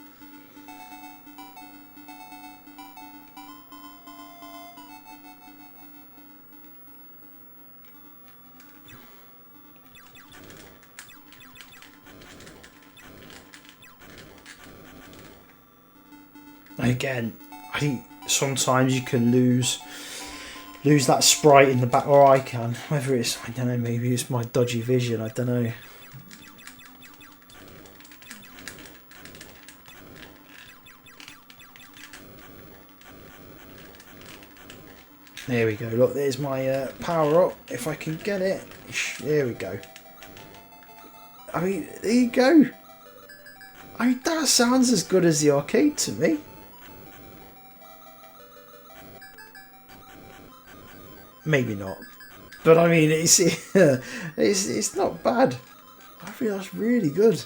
Again, I think sometimes you can lose that sprite in the back, or I can. Whether it's, I don't know, maybe it's my dodgy vision, I don't know. There we go, look, there's my power up, if I can get it. There we go. I mean, there you go. I mean, that sounds as good as the arcade to me. Maybe not, but I mean it's not bad. I think that's really good.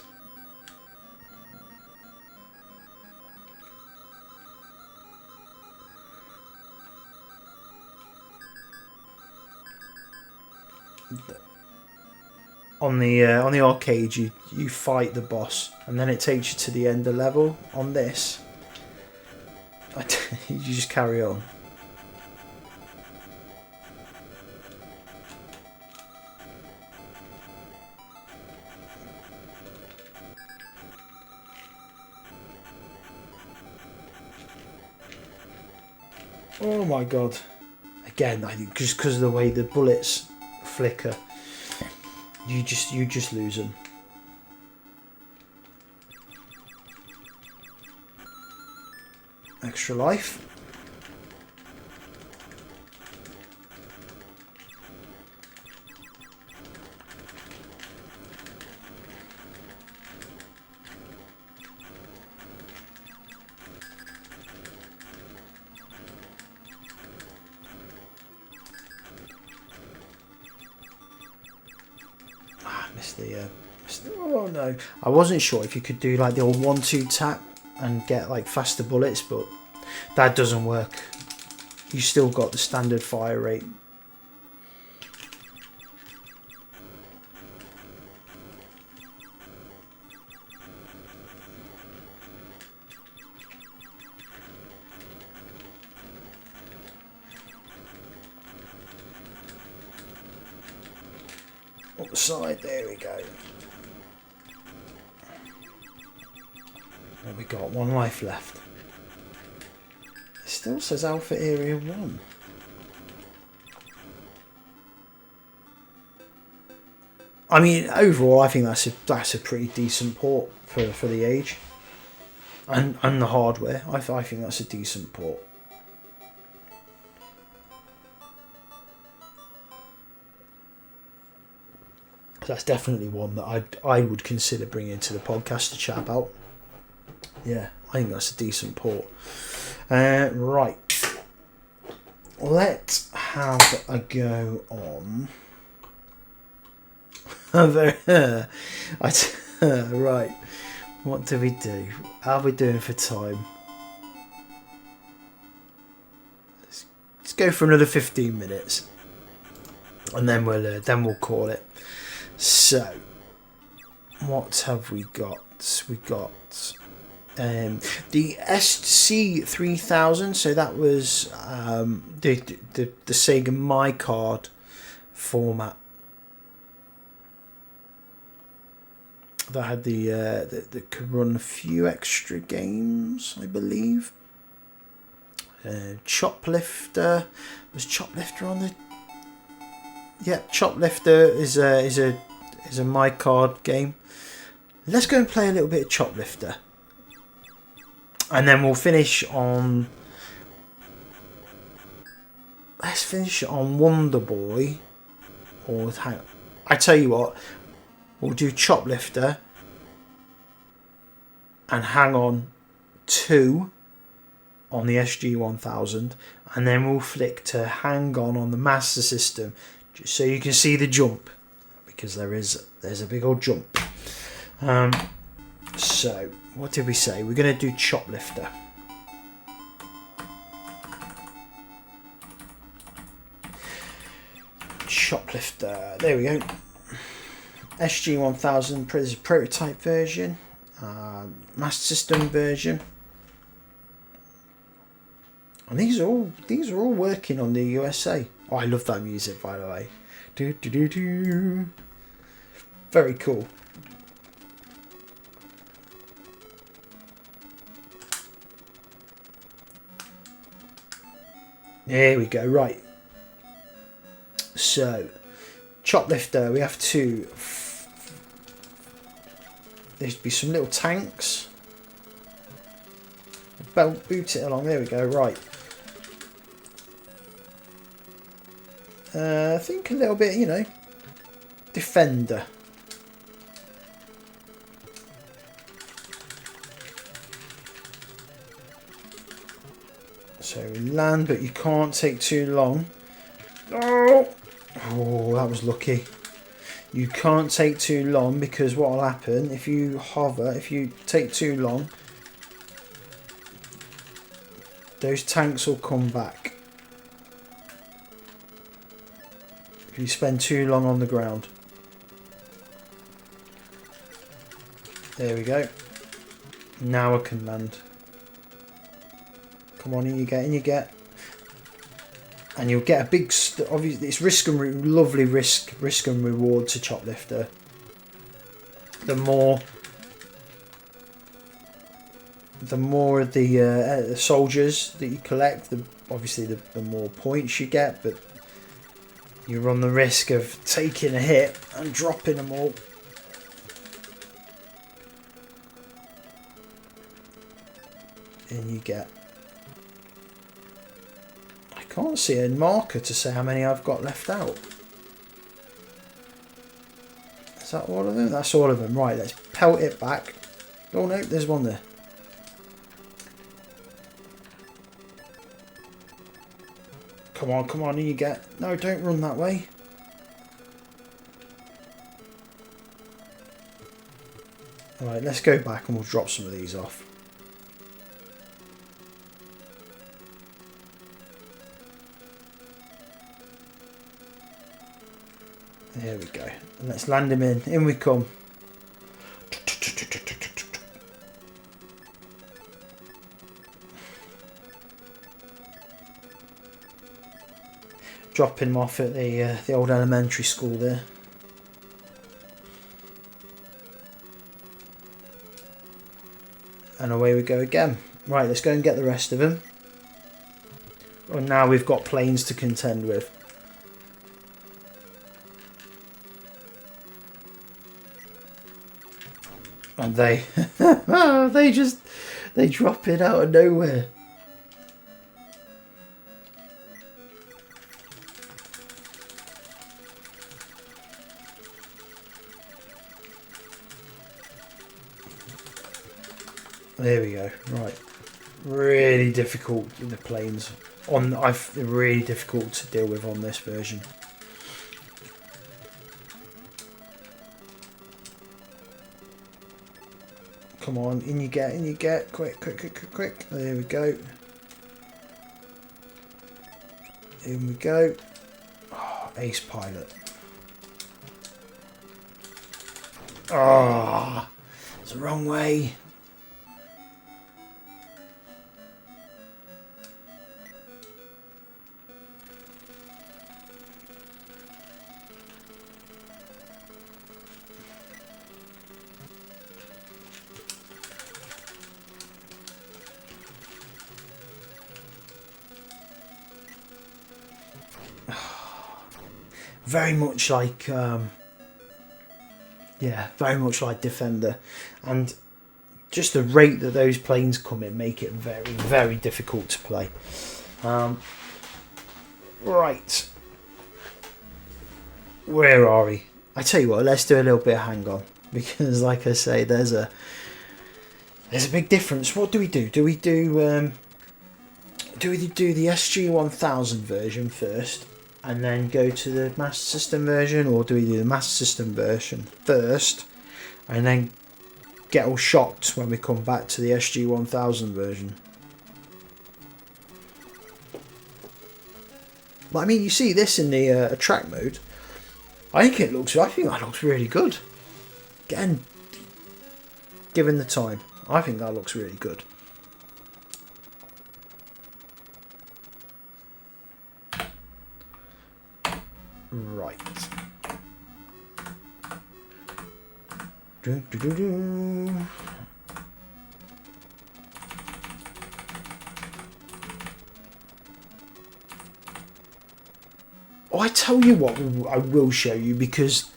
On the arcade, you fight the boss, and then it takes you to the end of level. On this, you just carry on. Oh my god. Again, I think just because of the way the bullets flicker, you just lose them. Extra life. Oh no, I wasn't sure if you could do like the old 1-2 tap and get like faster bullets, but that doesn't work. You still got the standard fire rate. Up the side, there we go. Well, we got 1 life left. It still says Alpha Area 1. I mean, overall, I think that's a pretty decent port for the age and the hardware. I think that's a decent port. That's definitely one that I would consider bringing to the podcast to chat about. Yeah, I think that's a decent port. Right. Let's have a go on. Right. What do we do? How are we doing for time? Let's go for another 15 minutes, and then we'll call it. So, what have we got? We got the SC3000. So that was the Sega My Card format. That had that could run a few extra games, I believe. Choplifter, was Choplifter on the? Yeah, Choplifter is a My Card game. Let's go and play a little bit of Choplifter, and then we'll finish on. Let's finish on Wonder Boy, or I tell you what. We'll do Choplifter and Hang On 2 on the SG-1000, and then we'll flick to Hang On the Master System, just so you can see the jump, because there's a big old jump. So what did we say? We're going to do Choplifter. Choplifter. There we go. SG-1000 prototype version, Master System version, and these are all working on the USA. Oh, I love that music, by the way. Do do do do. Very cool. There we go. Right. So, Choplifter, we have to. There'd be some little tanks. Boot it along. There we go. Right. I think a little bit, Defender. So we land, but you can't take too long. Oh, that was lucky. You can't take too long, because what will happen if you hover, if you take too long, those tanks will come back. If you spend too long on the ground. There we go. Now I can land. Come on, in you get. And you'll get a big, obviously it's lovely risk and reward to Choplifter. The more of the soldiers that you collect, the obviously the more points you get, but you run the risk of taking a hit and dropping them all. And you get... I can't see a marker to say how many I've got left out. Is that all of them? That's all of them. Right, let's pelt it back. Oh no, there's one there. Come on, and you get... No, don't run that way. Alright, let's go back and we'll drop some of these off. There we go. And let's land him in. In we come. Dropping him off at the old elementary school there. And away we go again. Right, let's go and get the rest of them. And now we've got planes to contend with. And they they drop it out of nowhere. There we go. Right, really difficult in the planes. Really difficult to deal with on this version. Come on, in you get, quick. There we go. In we go. Oh, ace pilot. Ah, oh, it's the wrong way. Very much like, very much like Defender, and just the rate that those planes come in make it very, very difficult to play. Right, where are we? I tell you what, let's do a little bit of hang on, because like I say, there's a big difference. What do we do? Do we do the SG-1000 version first? And then go to the Master System version, or do we do the Master System version first and then get all shocked when we come back to the SG-1000 version? But I mean, you see this in the track mode. I think that looks really good. Again, given the time, I think that looks really good. Right. Oh, I tell you what, I will show you, because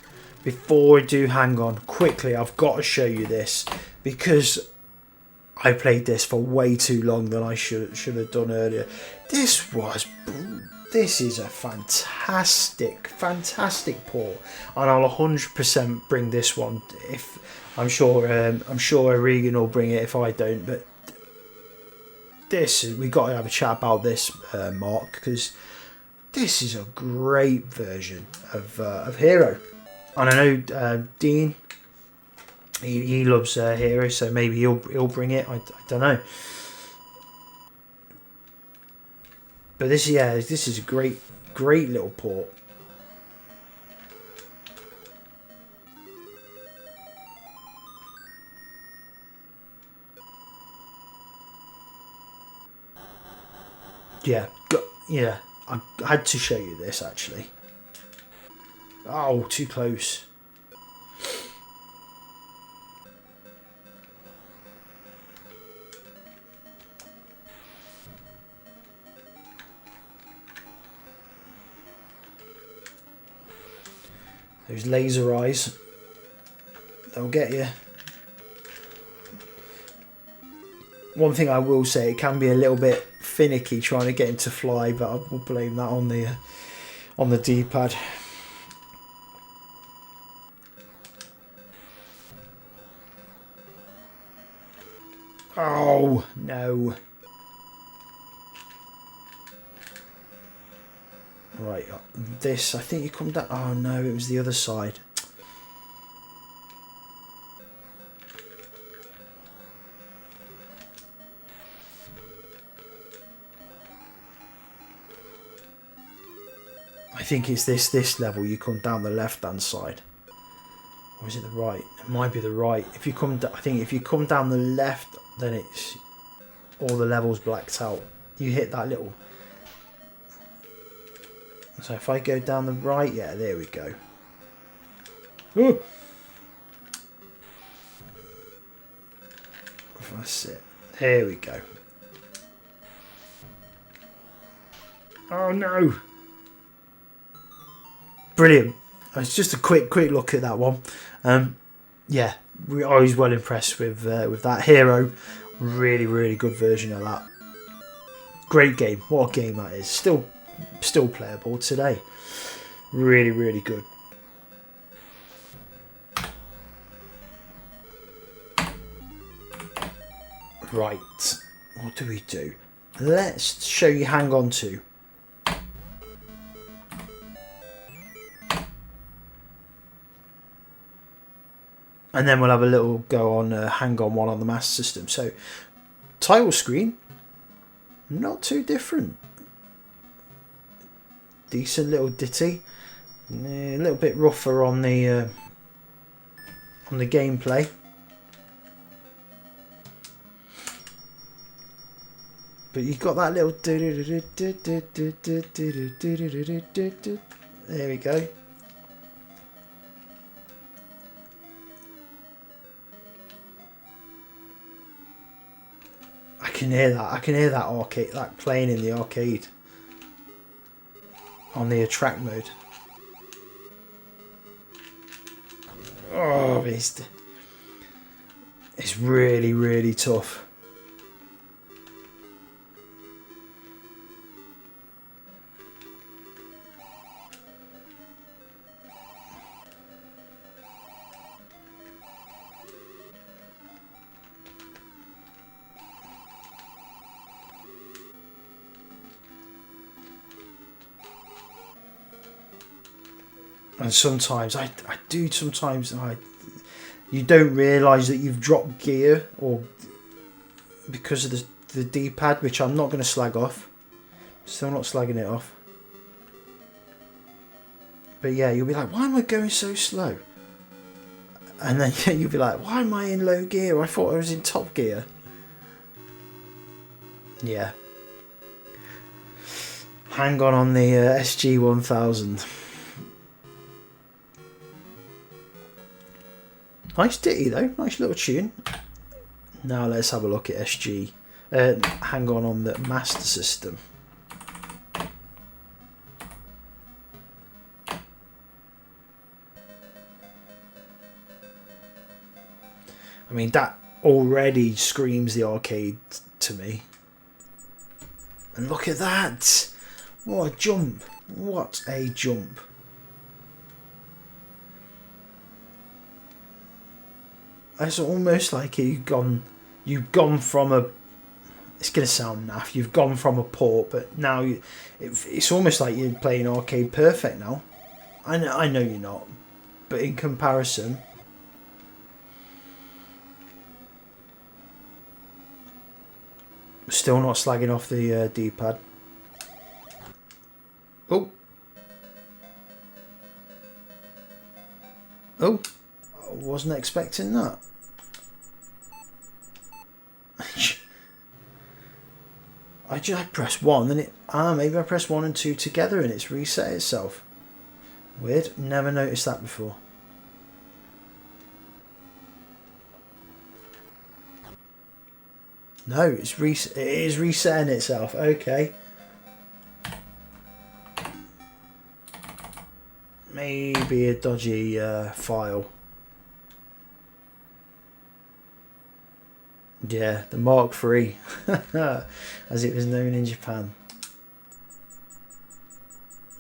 before I do hang on, quickly, I've got to show you this, because I played this for way too long than I should have done earlier. This is a fantastic port, and I'll 100% bring this one. If I'm sure Regan will bring it if I don't. But we got to have a chat about this, Mark, because this is a great version of Hero, and I know Dean. He loves Hero, so maybe he'll bring it. I don't know. But this is a great little port. Yeah, I had to show you this actually. Oh, too close. Those laser eyes, they'll get you. One thing I will say, it can be a little bit finicky trying to get him to fly, but I will blame that on the D-pad. Oh no! Right, this, I think you come down. Oh no, it was the other side. I think it's this level. You come down the left hand side, or is it the right? It might be the right. If you come, I think if you come down the left, then it's all the levels blacked out. You hit that little. So if I go down the right, yeah, there we go. Ooh. That's it. There we go. Oh no! Brilliant. It's just a quick look at that one. Yeah, I was well impressed with that hero. Really good version of that. Great game. What a game that is. Still playable today. Really good. Right, what do we do? Let's show you Hang On To. And then we'll have a little go on Hang On One on the Master System. So, title screen, not too different. Decent little ditty. A little bit rougher on the gameplay. But you've got that little. There we go. I can hear that. I can hear that arcade, that playing in the arcade. On the attract mode. Oh, it's really tough. And sometimes you don't realise that you've dropped gear, or because of the D-pad, which I'm not going to slag off. Still not slagging it off. But yeah, you'll be like, why am I going so slow? And then you'll be like, why am I in low gear? I thought I was in top gear. Yeah. Hang on the SG-1000. Nice ditty though, nice little tune. Now let's have a look at SG. Hang on the Master System. I mean, that already screams the arcade to me. And look at that! What a jump! What a jump! It's almost like you've gone from a. It's gonna sound naff. You've gone from a port, but now it's almost like you're playing Arcade Perfect now. I know you're not, but in comparison, still not slagging off the D-pad. Oh, I wasn't expecting that. I just press 1 and maybe I press 1 and 2 together and it's reset itself. Weird, never noticed that before. No, it is resetting itself. Okay. maybe a dodgy file. Yeah, the Mark III, as it was known in Japan.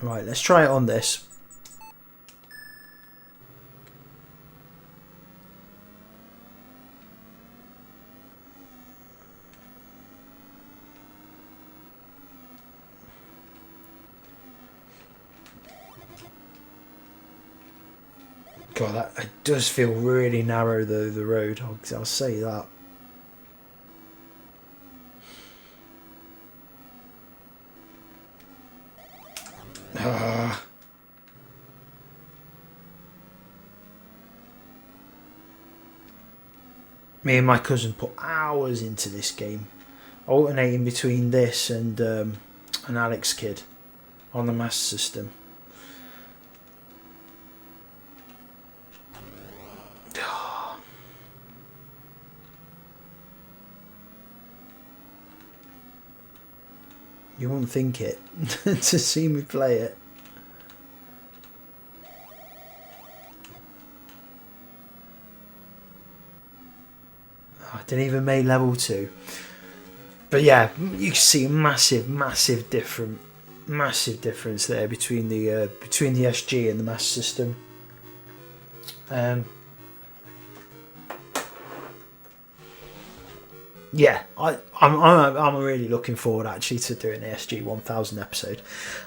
Right, let's try it on this. God, that it does feel really narrow though, the road. I'll say that. Me and my cousin put hours into this game, alternating between this and an Alex Kidd on the Master System. You wouldn't think it to see me play it. I didn't even make level 2. But yeah, you can see a massive difference there between the SG and the Master System. Yeah, I'm really looking forward actually to doing the SG 1000 episode,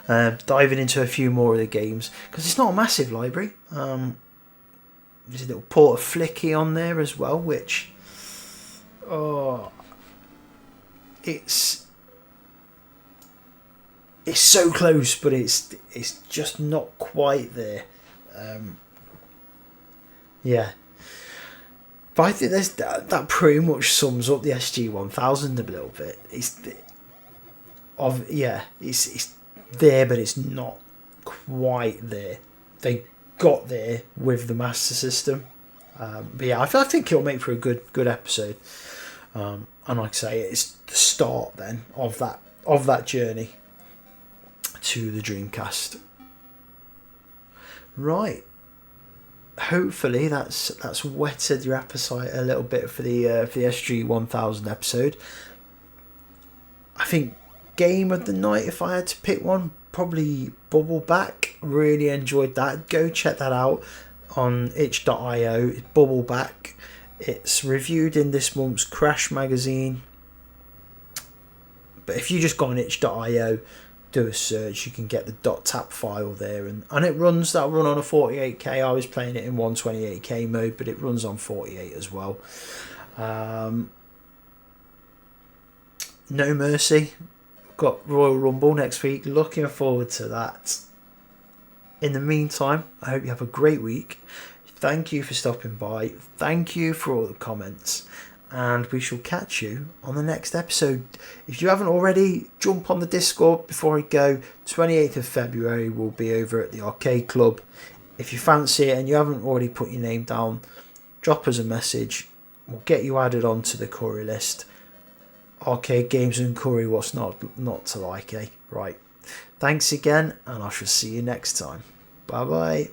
diving into a few more of the games, because it's not a massive library. There's a little port of Flicky on there as well, which it's so close, but it's just not quite there. Yeah. But I think that pretty much sums up the SG 1000 a little bit. It's there, but it's not quite there. They got there with the Master System. But yeah, I think it'll make for a good episode. And like I say, it's the start then of that journey to the Dreamcast. Right. Hopefully that's whetted your appetite a little bit for the SG 1000 episode. I think game of the night, if I had to pick one, probably Bubbleback. Really enjoyed that. Go check that out on itch.io. Bubbleback. It's reviewed in this month's Crash magazine. But if you just go on itch.io, do a search, you can get the .tap file there, and that'll run on a 48k. I was playing it in 128k mode, but it runs on 48 as well. No Mercy. We've got Royal Rumble next week. Looking forward to that. In the meantime, I hope you have a great week. Thank you for stopping by. Thank you for all the comments. And we shall catch you on the next episode. If you haven't already, jump on the Discord before I go. 28th of February will be over at the Arcade Club. If you fancy it and you haven't already put your name down, drop us a message. We'll get you added onto the curry list. Arcade games and curry, what's not to like, eh? Right. Thanks again, and I shall see you next time. Bye bye.